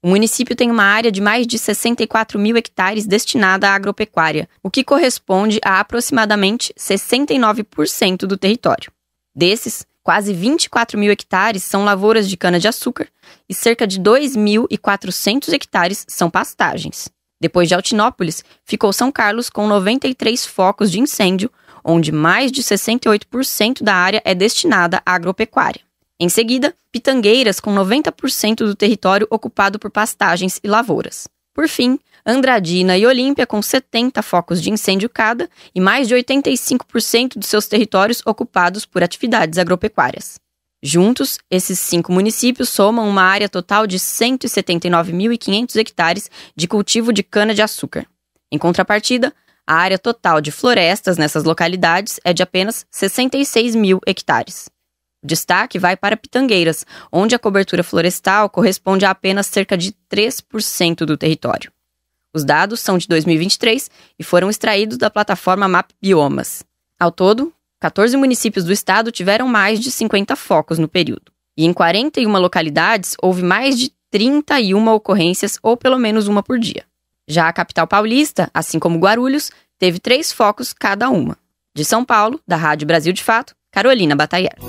O município tem uma área de mais de 64 mil hectares destinada à agropecuária, o que corresponde a aproximadamente 69% do território. Desses, quase 24 mil hectares são lavouras de cana-de-açúcar e cerca de 2.400 hectares são pastagens. Depois de Altinópolis, ficou São Carlos com 93 focos de incêndio, onde mais de 68% da área é destinada à agropecuária. Em seguida, Pitangueiras, com 90% do território ocupado por pastagens e lavouras. Por fim, Andradina e Olímpia, com 70 focos de incêndio cada e mais de 85% dos seus territórios ocupados por atividades agropecuárias. Juntos, esses 5 municípios somam uma área total de 179.500 hectares de cultivo de cana-de-açúcar. Em contrapartida, a área total de florestas nessas localidades é de apenas 66 mil hectares. O destaque vai para Pitangueiras, onde a cobertura florestal corresponde a apenas cerca de 3% do território. Os dados são de 2023 e foram extraídos da plataforma MAP Biomas. Ao todo, 14 municípios do estado tiveram mais de 50 focos no período. E em 41 localidades, houve mais de 31 ocorrências ou pelo menos uma por dia. Já a capital paulista, assim como Guarulhos, teve 3 focos cada uma. De São Paulo, da Rádio Brasil de Fato, Carolina Bataillard.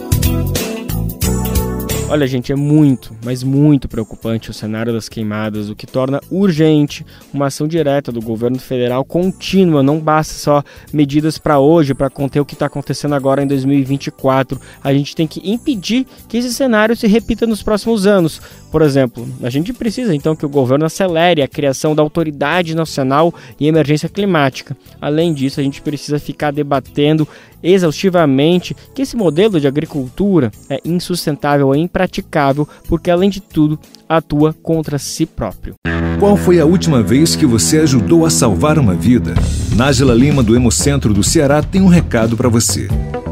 Olha, gente, é muito, mas muito preocupante o cenário das queimadas, o que torna urgente uma ação direta do governo federal contínua. Não basta só medidas para hoje, para conter o que está acontecendo agora em 2024. A gente tem que impedir que esse cenário se repita nos próximos anos. Por exemplo, a gente precisa então que o governo acelere a criação da Autoridade Nacional de Emergência Climática. Além disso, a gente precisa ficar debatendo exaustivamente que esse modelo de agricultura é insustentável e impraticável porque, além de tudo, atua contra si próprio. Qual foi a última vez que você ajudou a salvar uma vida? Nájila Lima, do Hemocentro do Ceará, tem um recado para você.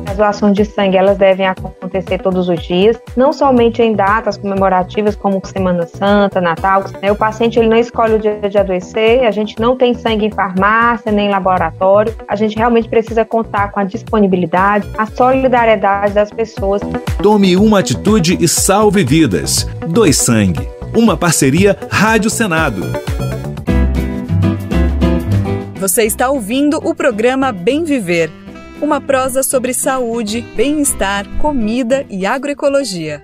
As doações de sangue, elas devem acontecer todos os dias, não somente em datas comemorativas como Semana Santa, Natal. O paciente ele não escolhe o dia de adoecer, a gente não tem sangue em farmácia, nem em laboratório. A gente realmente precisa contar com a disponibilidade, a solidariedade das pessoas. Tome uma atitude e salve vidas. Doe sangue. Uma parceria Rádio Senado. Você está ouvindo o programa Bem Viver, uma prosa sobre saúde, bem-estar, comida e agroecologia.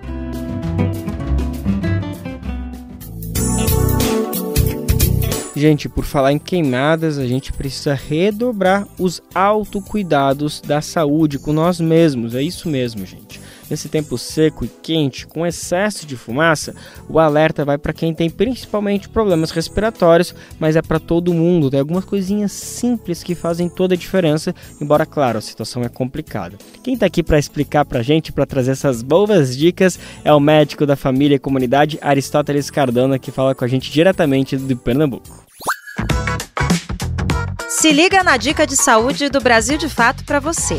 Gente, por falar em queimadas, a gente precisa redobrar os autocuidados da saúde com nós mesmos. É isso mesmo, gente. Nesse tempo seco e quente, com excesso de fumaça, o alerta vai para quem tem principalmente problemas respiratórios, mas é para todo mundo. Tem algumas coisinhas simples que fazem toda a diferença, embora, claro, a situação é complicada. Quem está aqui para explicar para a gente, para trazer essas boas dicas, é o médico da família e comunidade Aristóteles Cardona, que fala com a gente diretamente de Pernambuco. Se liga na dica de saúde do Brasil de Fato para você.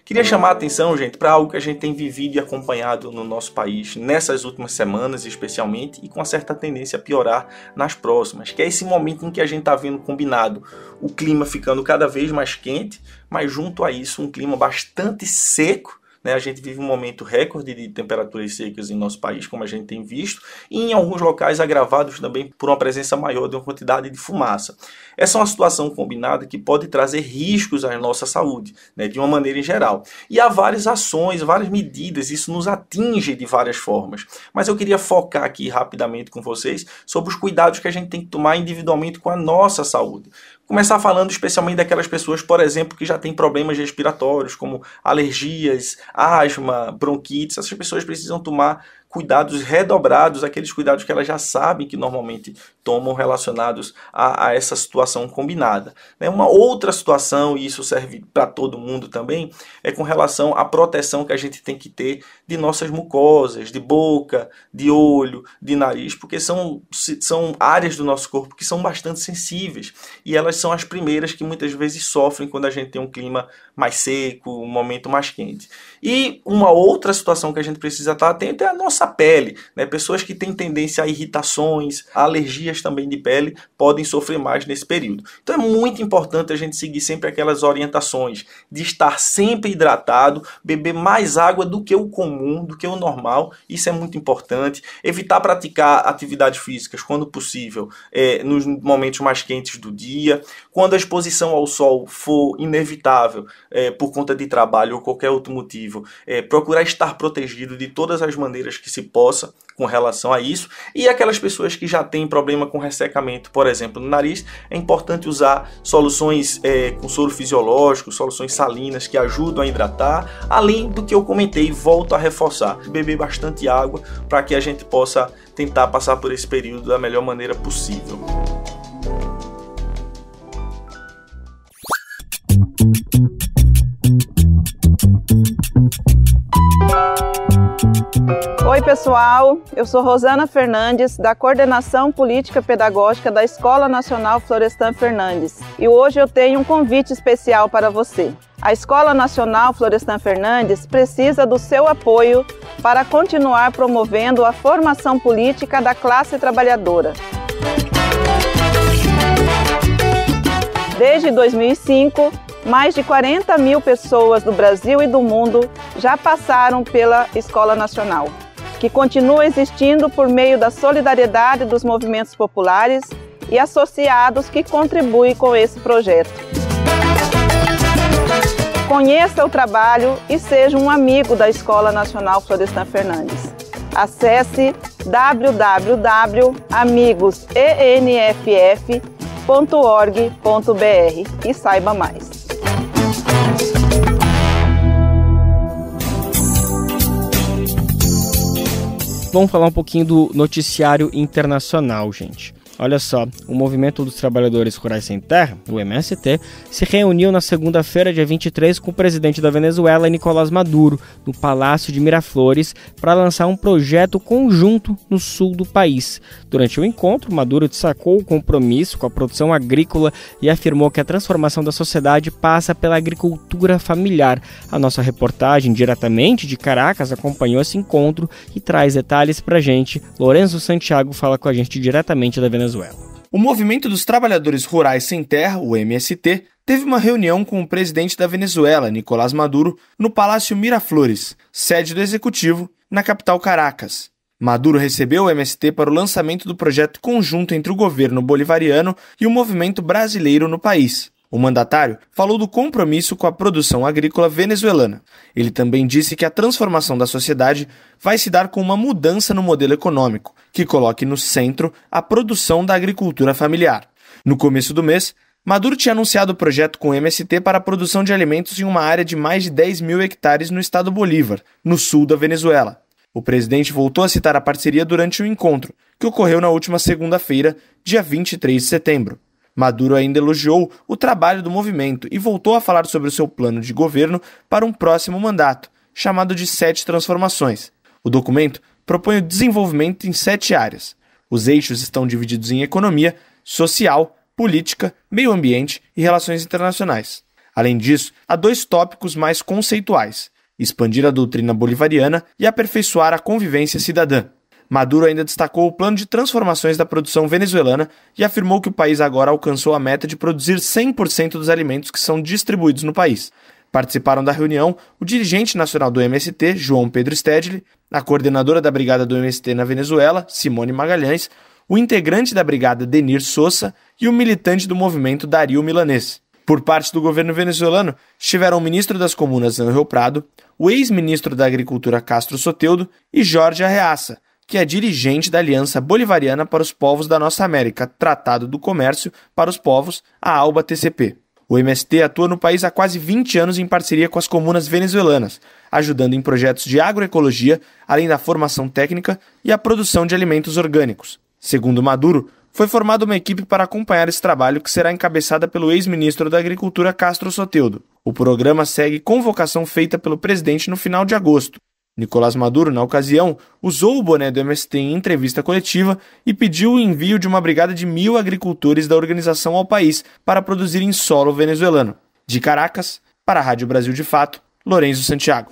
Queria chamar a atenção, gente, para algo que a gente tem vivido e acompanhado no nosso país nessas últimas semanas, especialmente, e com uma certa tendência a piorar nas próximas, que é esse momento em que a gente está vendo combinado o clima ficando cada vez mais quente, mas junto a isso um clima bastante seco. A gente vive um momento recorde de temperaturas secas em nosso país, como a gente tem visto, e em alguns locais agravados também por uma presença maior de uma quantidade de fumaça. Essa é uma situação combinada que pode trazer riscos à nossa saúde, de uma maneira em geral. E há várias ações, várias medidas, isso nos atinge de várias formas. Mas eu queria focar aqui rapidamente com vocês sobre os cuidados que a gente tem que tomar individualmente com a nossa saúde. Começar falando especialmente daquelas pessoas, por exemplo, que já têm problemas respiratórios, como alergias, asma, bronquites. Essas pessoas precisam tomar cuidados redobrados, aqueles cuidados que elas já sabem que normalmente tomam relacionados a essa situação combinada. Uma outra situação, e isso serve para todo mundo também, é com relação à proteção que a gente tem que ter de nossas mucosas, de boca, de olho, de nariz, porque são áreas do nosso corpo que são bastante sensíveis e elas são as primeiras que muitas vezes sofrem quando a gente tem um clima mais seco, um momento mais quente. E uma outra situação que a gente precisa estar atento é a nossa pele. Pessoas que têm tendência a irritações, a alergias também de pele, podem sofrer mais nesse período. Então é muito importante a gente seguir sempre aquelas orientações de estar sempre hidratado, beber mais água do que o comum, do que o normal. Isso é muito importante. Evitar praticar atividades físicas quando possível, nos momentos mais quentes do dia. Quando a exposição ao sol for inevitável, por conta de trabalho ou qualquer outro motivo, procurar estar protegido de todas as maneiras que se possa com relação a isso. E aquelas pessoas que já têm problema com ressecamento, por exemplo, no nariz, é importante usar soluções com soro fisiológico, soluções salinas que ajudam a hidratar, além do que eu comentei, volto a reforçar, beber bastante água para que a gente possa tentar passar por esse período da melhor maneira possível. Oi pessoal, eu sou Rosana Fernandes, da Coordenação Política Pedagógica da Escola Nacional Florestan Fernandes, e hoje eu tenho um convite especial para você. A Escola Nacional Florestan Fernandes precisa do seu apoio para continuar promovendo a formação política da classe trabalhadora. Desde 2005, mais de 40 mil pessoas do Brasil e do mundo já passaram pela Escola Nacional, que continua existindo por meio da solidariedade dos movimentos populares e associados que contribuem com esse projeto. Conheça o trabalho e seja um amigo da Escola Nacional Florestan Fernandes. Acesse www.amigosenff.org.br e saiba mais. Vamos falar um pouquinho do noticiário internacional, gente. Olha só, o Movimento dos Trabalhadores Rurais Sem Terra, o MST, se reuniu na segunda-feira, dia 23, com o presidente da Venezuela, Nicolás Maduro, no Palácio de Miraflores, para lançar um projeto conjunto no sul do país. Durante o encontro, Maduro destacou o compromisso com a produção agrícola e afirmou que a transformação da sociedade passa pela agricultura familiar. A nossa reportagem, diretamente de Caracas, acompanhou esse encontro e traz detalhes para a gente. Lorenzo Santiago fala com a gente diretamente da Venezuela. O Movimento dos Trabalhadores Rurais Sem Terra, o MST, teve uma reunião com o presidente da Venezuela, Nicolás Maduro, no Palácio Miraflores, sede do executivo, na capital Caracas. Maduro recebeu o MST para o lançamento do projeto conjunto entre o governo bolivariano e o movimento brasileiro no país. O mandatário falou do compromisso com a produção agrícola venezuelana. Ele também disse que a transformação da sociedade vai se dar com uma mudança no modelo econômico, que coloque no centro a produção da agricultura familiar. No começo do mês, Maduro tinha anunciado o projeto com o MST para a produção de alimentos em uma área de mais de 10 mil hectares no estado Bolívar, no sul da Venezuela. O presidente voltou a citar a parceria durante o encontro, que ocorreu na última segunda-feira, dia 23 de setembro. Maduro ainda elogiou o trabalho do movimento e voltou a falar sobre o seu plano de governo para um próximo mandato, chamado de 7 transformações. O documento propõe o desenvolvimento em 7 áreas. Os eixos estão divididos em economia, social, política, meio ambiente e relações internacionais. Além disso, há 2 tópicos mais conceituais: expandir a doutrina bolivariana e aperfeiçoar a convivência cidadã. Maduro ainda destacou o plano de transformações da produção venezuelana e afirmou que o país agora alcançou a meta de produzir 100% dos alimentos que são distribuídos no país. Participaram da reunião o dirigente nacional do MST, João Pedro Stedley, a coordenadora da brigada do MST na Venezuela, Simone Magalhães, o integrante da brigada, Denir Sousa, e o militante do movimento, Dario Milanês. Por parte do governo venezuelano, estiveram o ministro das Comunas, Ángel Prado, o ex-ministro da Agricultura, Castro Soteldo, e Jorge Arreaça, que é dirigente da Aliança Bolivariana para os Povos da Nossa América, Tratado do Comércio para os Povos, a ALBA-TCP. O MST atua no país há quase 20 anos em parceria com as comunas venezuelanas, ajudando em projetos de agroecologia, além da formação técnica e a produção de alimentos orgânicos. Segundo Maduro, foi formada uma equipe para acompanhar esse trabalho que será encabeçada pelo ex-ministro da Agricultura, Castro Soteldo. O programa segue convocação feita pelo presidente no final de agosto. Nicolás Maduro, na ocasião, usou o boné do MST em entrevista coletiva e pediu o envio de uma brigada de 1.000 agricultores da organização ao país para produzir em solo venezuelano. De Caracas, para a Rádio Brasil de Fato, Lorenzo Santiago.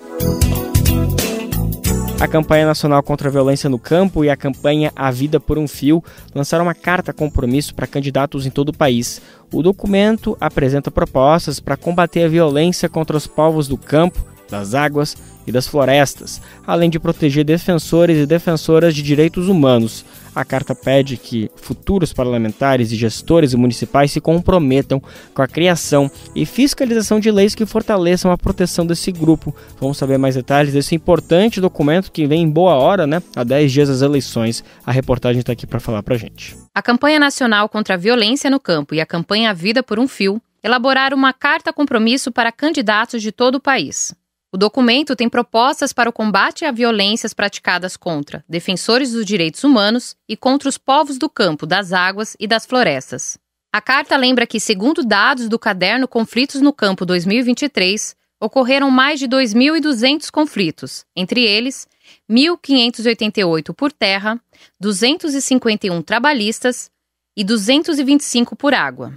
A campanha nacional contra a violência no campo e a campanha A Vida por um Fio lançaram uma carta compromisso para candidatos em todo o país. O documento apresenta propostas para combater a violência contra os povos do campo, das águas e das florestas, além de proteger defensores e defensoras de direitos humanos. A carta pede que futuros parlamentares e gestores municipais se comprometam com a criação e fiscalização de leis que fortaleçam a proteção desse grupo. Vamos saber mais detalhes desse importante documento que vem em boa hora, há 10 dias das eleições. A reportagem está aqui para falar para a gente. A campanha nacional contra a violência no campo e a campanha A Vida por um Fio elaboraram uma carta compromisso para candidatos de todo o país. O documento tem propostas para o combate a violências praticadas contra defensores dos direitos humanos e contra os povos do campo, das águas e das florestas. A carta lembra que, segundo dados do caderno Conflitos no Campo 2023, ocorreram mais de 2.200 conflitos, entre eles 1.588 por terra, 251 trabalhistas e 225 por água.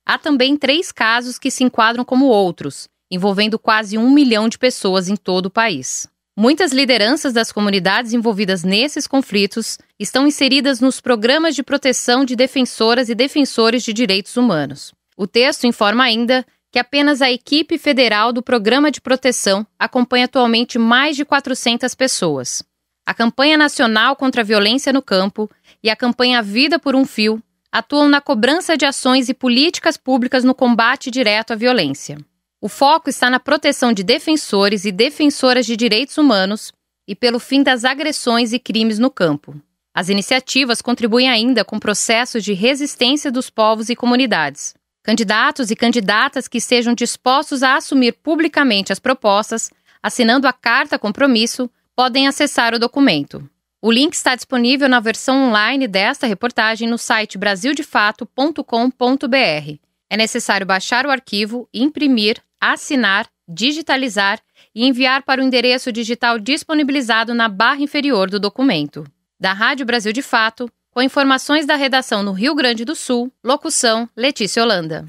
Há também 3 casos que se enquadram como outros, envolvendo quase 1 milhão de pessoas em todo o país. Muitas lideranças das comunidades envolvidas nesses conflitos estão inseridas nos programas de proteção de defensoras e defensores de direitos humanos. O texto informa ainda que apenas a equipe federal do Programa de Proteção acompanha atualmente mais de 400 pessoas. A campanha nacional contra a violência no campo e a campanha A Vida por um Fio atuam na cobrança de ações e políticas públicas no combate direto à violência. O foco está na proteção de defensores e defensoras de direitos humanos e pelo fim das agressões e crimes no campo. As iniciativas contribuem ainda com processos de resistência dos povos e comunidades. Candidatos e candidatas que estejam dispostos a assumir publicamente as propostas, assinando a Carta Compromisso, podem acessar o documento. O link está disponível na versão online desta reportagem no site brasildefato.com.br. É necessário baixar o arquivo, imprimir, assinar, digitalizar e enviar para o endereço digital disponibilizado na barra inferior do documento. Da Rádio Brasil de Fato, com informações da redação no Rio Grande do Sul, locução Letícia Holanda.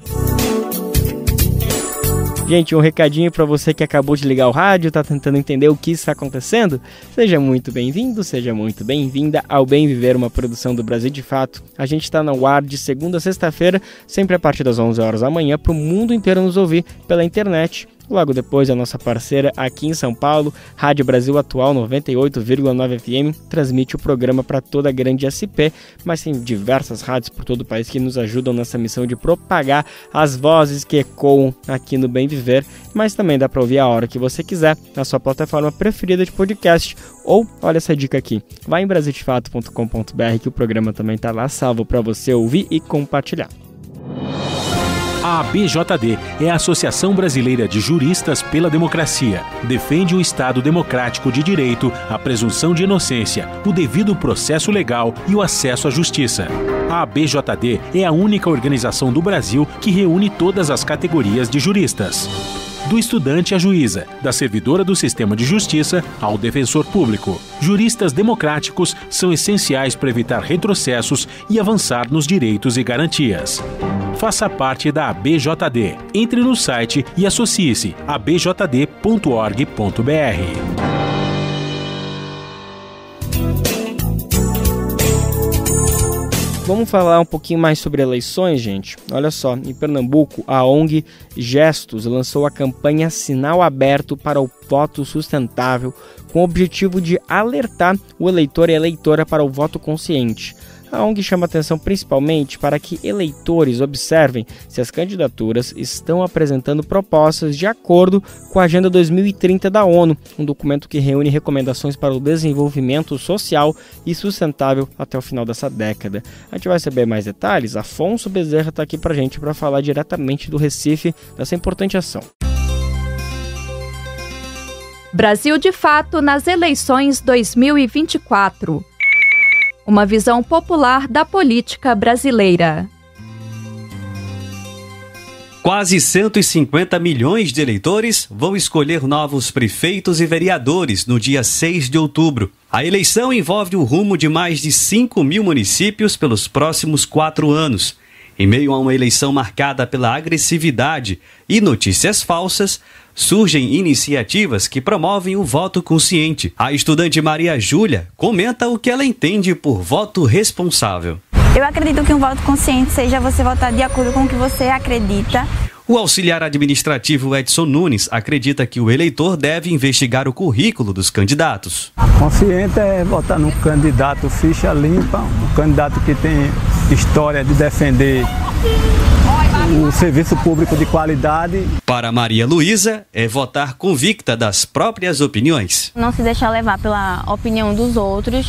Gente, um recadinho para você que acabou de ligar o rádio, está tentando entender o que está acontecendo. Seja muito bem-vindo, seja muito bem-vinda ao Bem Viver, uma produção do Brasil de Fato. A gente está no ar de segunda a sexta-feira, sempre a partir das 11 horas da manhã, para o mundo inteiro nos ouvir pela internet. Logo depois, a nossa parceira aqui em São Paulo, Rádio Brasil Atual 98,9 FM, transmite o programa para toda a grande SP, mas tem diversas rádios por todo o país que nos ajudam nessa missão de propagar as vozes que ecoam aqui no Bem Viver, mas também dá para ouvir a hora que você quiser, na sua plataforma preferida de podcast, ou, olha essa dica aqui, vai em brasildefato.com.br que o programa também está lá salvo para você ouvir e compartilhar. A ABJD é a Associação Brasileira de Juristas pela Democracia. Defende o Estado democrático de direito, a presunção de inocência, o devido processo legal e o acesso à justiça. A ABJD é a única organização do Brasil que reúne todas as categorias de juristas. Do estudante à juíza, da servidora do sistema de justiça ao defensor público. Juristas democráticos são essenciais para evitar retrocessos e avançar nos direitos e garantias. Faça parte da ABJD. Entre no site e associe-se a abjd.org.br. Vamos falar um pouquinho mais sobre eleições, gente? Olha só, em Pernambuco, a ONG Gestos lançou a campanha Sinal Aberto para o Voto Sustentável, com o objetivo de alertar o eleitor e a eleitora para o voto consciente. A ONG chama atenção principalmente para que eleitores observem se as candidaturas estão apresentando propostas de acordo com a Agenda 2030 da ONU, um documento que reúne recomendações para o desenvolvimento social e sustentável até o final dessa década. A gente vai saber mais detalhes. Afonso Bezerra está aqui para a gente para falar diretamente do Recife dessa importante ação. Brasil de Fato nas eleições 2024. Uma visão popular da política brasileira. Quase 150 milhões de eleitores vão escolher novos prefeitos e vereadores no dia 6 de outubro. A eleição envolve o rumo de mais de 5 mil municípios pelos próximos 4 anos. Em meio a uma eleição marcada pela agressividade e notícias falsas, surgem iniciativas que promovem o voto consciente. A estudante Maria Júlia comenta o que ela entende por voto responsável. Eu acredito que um voto consciente seja você votar de acordo com o que você acredita. O auxiliar administrativo Edson Nunes acredita que o eleitor deve investigar o currículo dos candidatos. Consciente é votar num candidato ficha limpa, um candidato que tem história de defender o serviço público de qualidade. Para Maria Luísa, é votar convicta das próprias opiniões. Não se deixar levar pela opinião dos outros,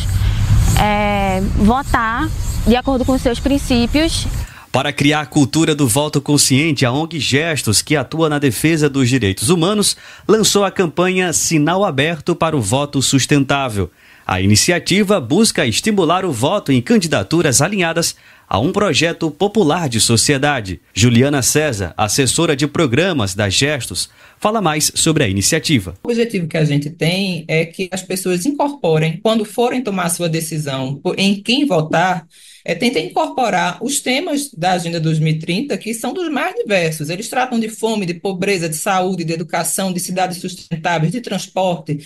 votar de acordo com os seus princípios. Para criar a cultura do voto consciente, a ONG Gestos, que atua na defesa dos direitos humanos, lançou a campanha Sinal Aberto para o Voto Sustentável. A iniciativa busca estimular o voto em candidaturas alinhadas a um projeto popular de sociedade. Juliana César, assessora de programas da Gestos, fala mais sobre a iniciativa. O objetivo que a gente tem é que as pessoas incorporem, quando forem tomar sua decisão em quem votar, tentem incorporar os temas da Agenda 2030, que são dos mais diversos. Eles tratam de fome, de pobreza, de saúde, de educação, de cidades sustentáveis, de transporte,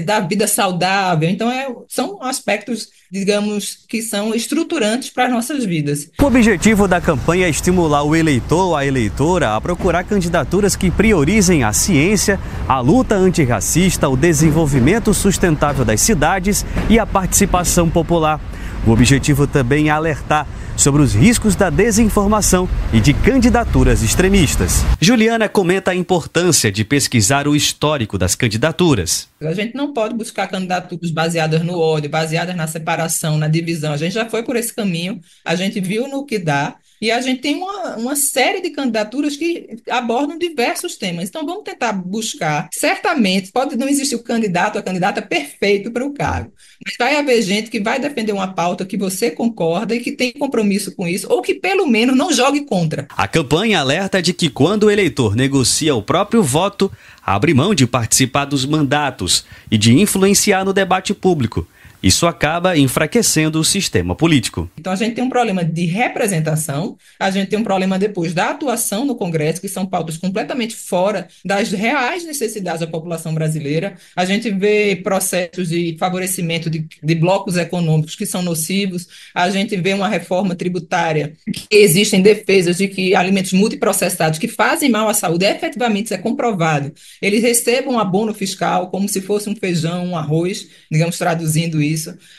da vida saudável. Então, são aspectos, digamos, que são estruturantes para as nossas vidas. O objetivo da campanha é estimular o eleitor ou a eleitora a procurar candidaturas que priorizem a ciência, a luta antirracista, o desenvolvimento sustentável das cidades e a participação popular. O objetivo também é alertar sobre os riscos da desinformação e de candidaturas extremistas. Juliana comenta a importância de pesquisar o histórico das candidaturas. A gente não pode buscar candidaturas baseadas no ódio, baseadas na separação, na divisão. A gente já foi por esse caminho, a gente viu no que dá. E a gente tem uma série de candidaturas que abordam diversos temas. Então, vamos tentar buscar. Certamente, pode não existir o candidato ou a candidata perfeito para o cargo, mas vai haver gente que vai defender uma pauta que você concorda e que tem compromisso com isso, ou que, pelo menos, não jogue contra. A campanha alerta de que quando o eleitor negocia o próprio voto, abre mão de participar dos mandatos e de influenciar no debate público. Isso acaba enfraquecendo o sistema político. Então, a gente tem um problema de representação, a gente tem um problema depois da atuação no Congresso, que são pautas completamente fora das reais necessidades da população brasileira. A gente vê processos de favorecimento de blocos econômicos que são nocivos. A gente vê uma reforma tributária que existem defesas de que alimentos multiprocessados que fazem mal à saúde, efetivamente isso é comprovado, eles recebam um abono fiscal como se fosse um feijão, um arroz, digamos, traduzindo isso.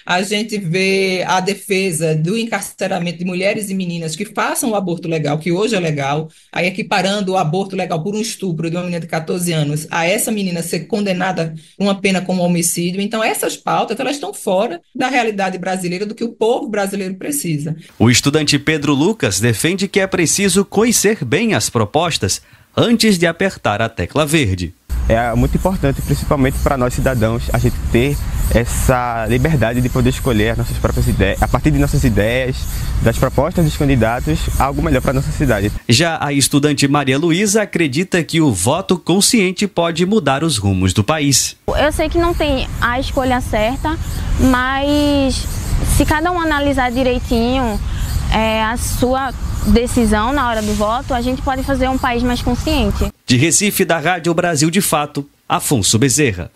A gente vê a defesa do encarceramento de mulheres e meninas que façam o aborto legal, que hoje é legal, aí equiparando o aborto legal por um estupro de uma menina de 14 anos a essa menina ser condenada com uma pena como homicídio. Então, essas pautas, elas estão fora da realidade brasileira, do que o povo brasileiro precisa. O estudante Pedro Lucas defende que é preciso conhecer bem as propostas antes de apertar a tecla verde. É muito importante, principalmente para nós cidadãos, a gente ter essa liberdade de poder escolher as nossas próprias ideias, a partir de nossas ideias, das propostas dos candidatos, algo melhor para a nossa cidade. Já a estudante Maria Luísa acredita que o voto consciente pode mudar os rumos do país. Eu sei que não tem a escolha certa, mas se cada um analisar direitinho a sua decisão na hora do voto, a gente pode fazer um país mais consciente. De Recife, da Rádio Brasil de Fato, Afonso Bezerra.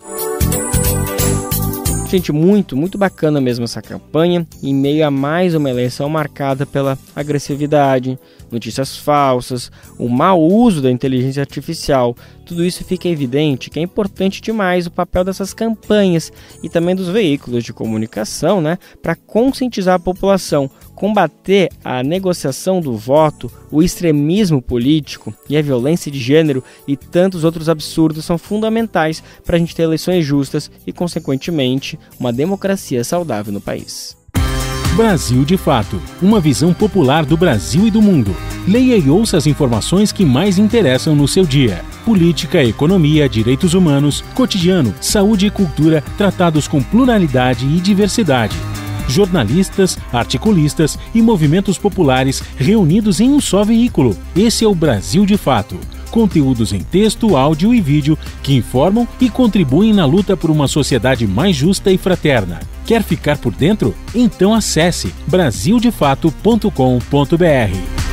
Gente, muito bacana mesmo essa campanha, em meio a mais uma eleição marcada pela agressividade, notícias falsas, o mau uso da inteligência artificial. Tudo isso fica evidente que é importante demais o papel dessas campanhas e também dos veículos de comunicação, para conscientizar a população, combater a negociação do voto, o extremismo político e a violência de gênero e tantos outros absurdos são fundamentais para a gente ter eleições justas e, consequentemente, uma democracia saudável no país. Brasil de Fato, uma visão popular do Brasil e do mundo. Leia e ouça as informações que mais interessam no seu dia. Política, economia, direitos humanos, cotidiano, saúde e cultura, tratados com pluralidade e diversidade. Jornalistas, articulistas e movimentos populares reunidos em um só veículo. Esse é o Brasil de Fato. Conteúdos em texto, áudio e vídeo que informam e contribuem na luta por uma sociedade mais justa e fraterna. Quer ficar por dentro? Então acesse brasildefato.com.br.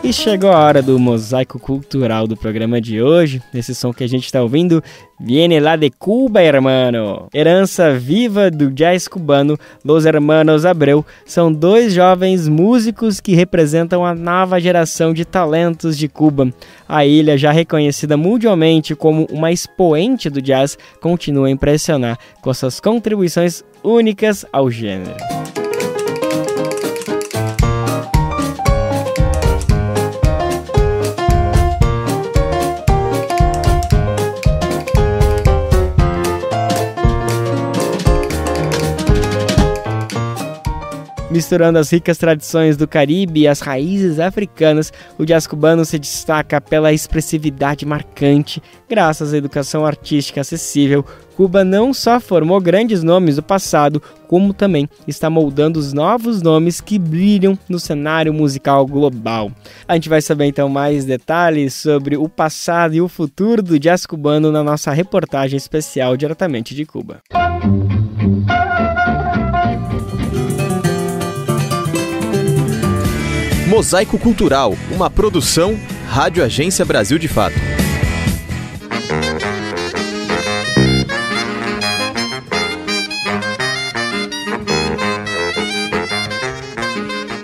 E chegou a hora do mosaico cultural do programa de hoje. Esse som que a gente está ouvindo viene lá de Cuba, hermano. Herança viva do jazz cubano, Los Hermanos Abreu. São dois jovens músicos que representam a nova geração de talentos de Cuba. A ilha, já reconhecida mundialmente como uma expoente do jazz, continua a impressionar com suas contribuições únicas ao gênero. Misturando as ricas tradições do Caribe e as raízes africanas, o jazz cubano se destaca pela expressividade marcante. Graças à educação artística acessível, Cuba não só formou grandes nomes do passado, como também está moldando os novos nomes que brilham no cenário musical global. A gente vai saber então mais detalhes sobre o passado e o futuro do jazz cubano na nossa reportagem especial diretamente de Cuba. Mosaico Cultural, uma produção Rádio Agência Brasil de Fato.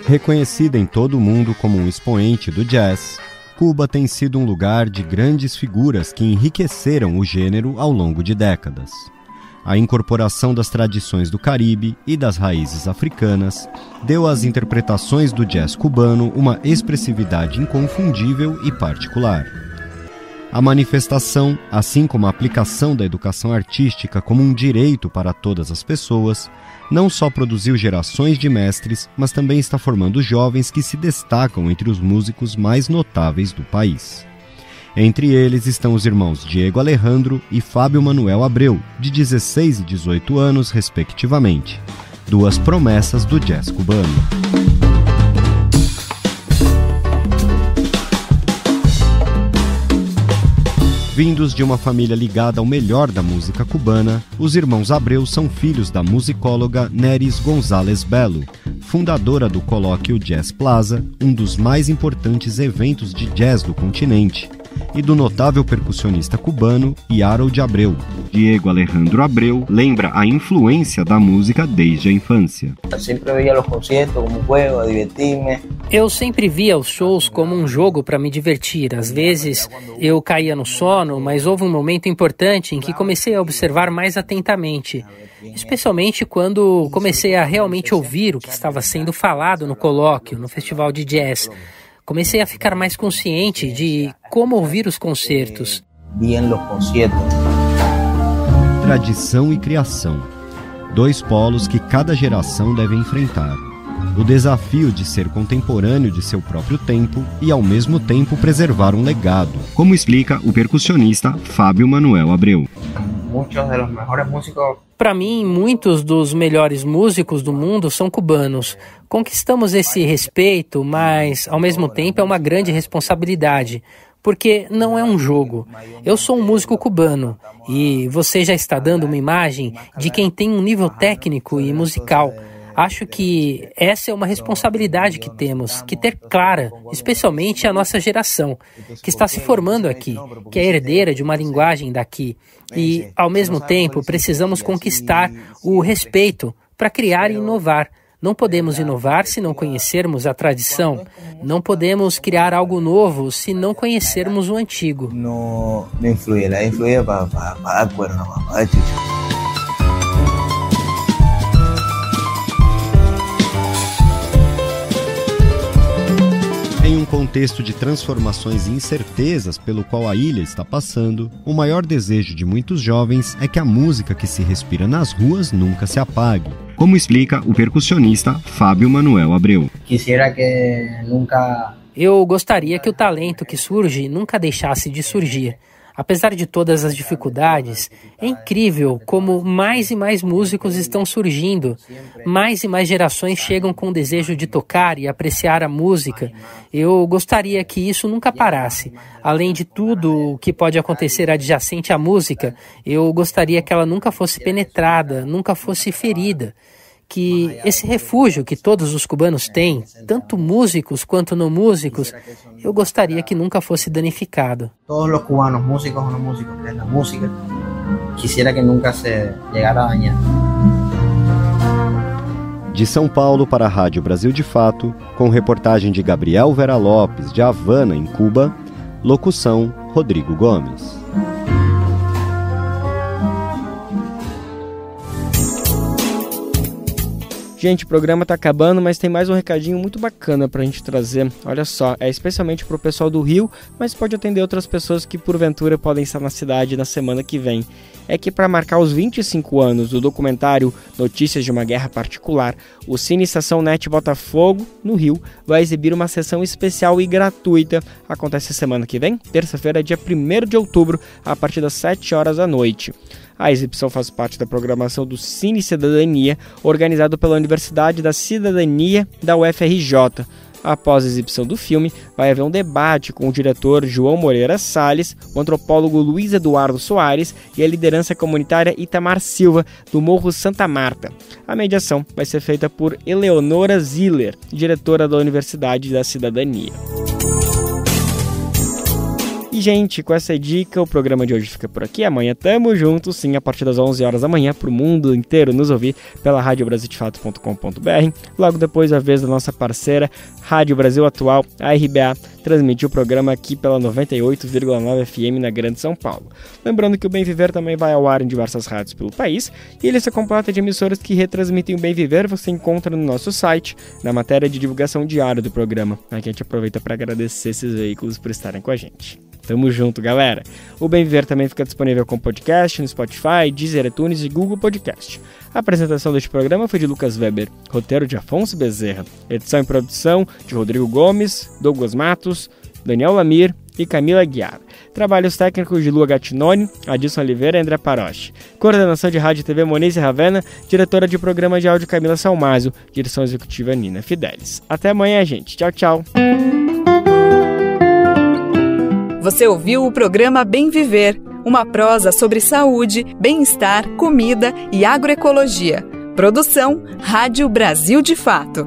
Reconhecida em todo o mundo como um expoente do jazz, Cuba tem sido um lugar de grandes figuras que enriqueceram o gênero ao longo de décadas. A incorporação das tradições do Caribe e das raízes africanas deu às interpretações do jazz cubano uma expressividade inconfundível e particular. A manifestação, assim como a aplicação da educação artística como um direito para todas as pessoas, não só produziu gerações de mestres, mas também está formando jovens que se destacam entre os músicos mais notáveis do país. Entre eles estão os irmãos Diego Alejandro e Fábio Manuel Abreu, de 16 e 18 anos, respectivamente. Duas promessas do jazz cubano. Vindos de uma família ligada ao melhor da música cubana, os irmãos Abreu são filhos da musicóloga Neris González Belo, fundadora do Colóquio Jazz Plaza, um dos mais importantes eventos de jazz do continente, e do notável percussionista cubano Harold Abreu. Diego Alejandro Abreu lembra a influência da música desde a infância. Eu sempre via os shows como um jogo para me divertir. Às vezes eu caía no sono, mas houve um momento importante em que comecei a observar mais atentamente, especialmente quando comecei a realmente ouvir o que estava sendo falado no colóquio, no festival de jazz. Comecei a ficar mais consciente de como ouvir os concertos. Tradição e criação. Dois polos que cada geração deve enfrentar. O desafio de ser contemporâneo de seu próprio tempo e, ao mesmo tempo, preservar um legado, como explica o percussionista Fábio Manuel Abreu. Para mim, muitos dos melhores músicos do mundo são cubanos. Conquistamos esse respeito, mas, ao mesmo tempo, é uma grande responsabilidade, porque não é um jogo. Eu sou um músico cubano e você já está dando uma imagem de quem tem um nível técnico e musical. Acho que essa é uma responsabilidade que temos que ter clara, especialmente a nossa geração, que está se formando aqui, que é herdeira de uma linguagem daqui. E, ao mesmo tempo, precisamos conquistar o respeito para criar e inovar. Não podemos inovar se não conhecermos a tradição. Não podemos criar algo novo se não conhecermos o antigo. Não influi, ela influi para Em um contexto de transformações e incertezas pelo qual a ilha está passando, o maior desejo de muitos jovens é que a música que se respira nas ruas nunca se apague, como explica o percussionista Fábio Manuel Abreu. Eu gostaria que o talento que surge nunca deixasse de surgir. Apesar de todas as dificuldades, é incrível como mais e mais músicos estão surgindo. Mais e mais gerações chegam com o desejo de tocar e apreciar a música. Eu gostaria que isso nunca parasse. Além de tudo o que pode acontecer adjacente à música, eu gostaria que ela nunca fosse penetrada, nunca fosse ferida. Que esse refúgio que todos os cubanos têm, tanto músicos quanto não músicos, eu gostaria que nunca fosse danificado. Todos os cubanos, músicos ou não músicos, que a música, quisiera que nunca se llegara a dañar. De São Paulo para a Rádio Brasil de Fato, com reportagem de Gabriel Vera Lopes, de Havana, em Cuba, locução Rodrigo Gomes. Gente, o programa tá acabando, mas tem mais um recadinho muito bacana pra gente trazer. Olha só, é especialmente pro pessoal do Rio, mas pode atender outras pessoas que porventura podem estar na cidade na semana que vem. É que para marcar os 25 anos do documentário Notícias de uma Guerra Particular, o Cine Estação Net Botafogo, no Rio, vai exibir uma sessão especial e gratuita. Acontece semana que vem, terça-feira, dia 1º de outubro, a partir das 7 horas da noite. A exibição faz parte da programação do Cine Cidadania, organizado pela Universidade da Cidadania da UFRJ. Após a exibição do filme, vai haver um debate com o diretor João Moreira Salles, o antropólogo Luiz Eduardo Soares e a liderança comunitária Itamar Silva, do Morro Santa Marta. A mediação vai ser feita por Eleonora Ziller, diretora da Universidade da Cidadania. E, gente, com essa dica, o programa de hoje fica por aqui. Amanhã tamo juntos, sim, a partir das 11 horas da manhã, pro mundo inteiro nos ouvir pela radiobrasildefato.com.br. Logo depois, a vez da nossa parceira Rádio Brasil Atual, a RBA, transmitir o programa aqui pela 98,9 FM na Grande São Paulo. Lembrando que o Bem Viver também vai ao ar em diversas rádios pelo país, e a lista completa de emissoras que retransmitem o Bem Viver você encontra no nosso site, na matéria de divulgação diária do programa. Aqui a gente aproveita para agradecer esses veículos por estarem com a gente. Tamo junto, galera. O Bem Viver também fica disponível como podcast no Spotify, Deezer, iTunes e Google Podcast. A apresentação deste programa foi de Lucas Weber, roteiro de Afonso Bezerra, edição e produção de Rodrigo Gomes, Douglas Matos, Daniel Lamir e Camila Guiar. Trabalhos técnicos de Lua Gattinoni, Adilson Oliveira e André Paroche. Coordenação de Rádio e TV Monize Ravena, diretora de programa de áudio Camila Salmazo, direção executiva Nina Fidelis. Até amanhã, gente. Tchau, tchau. Você ouviu o programa Bem Viver, uma prosa sobre saúde, bem-estar, comida e agroecologia. Produção Rádio Brasil de Fato.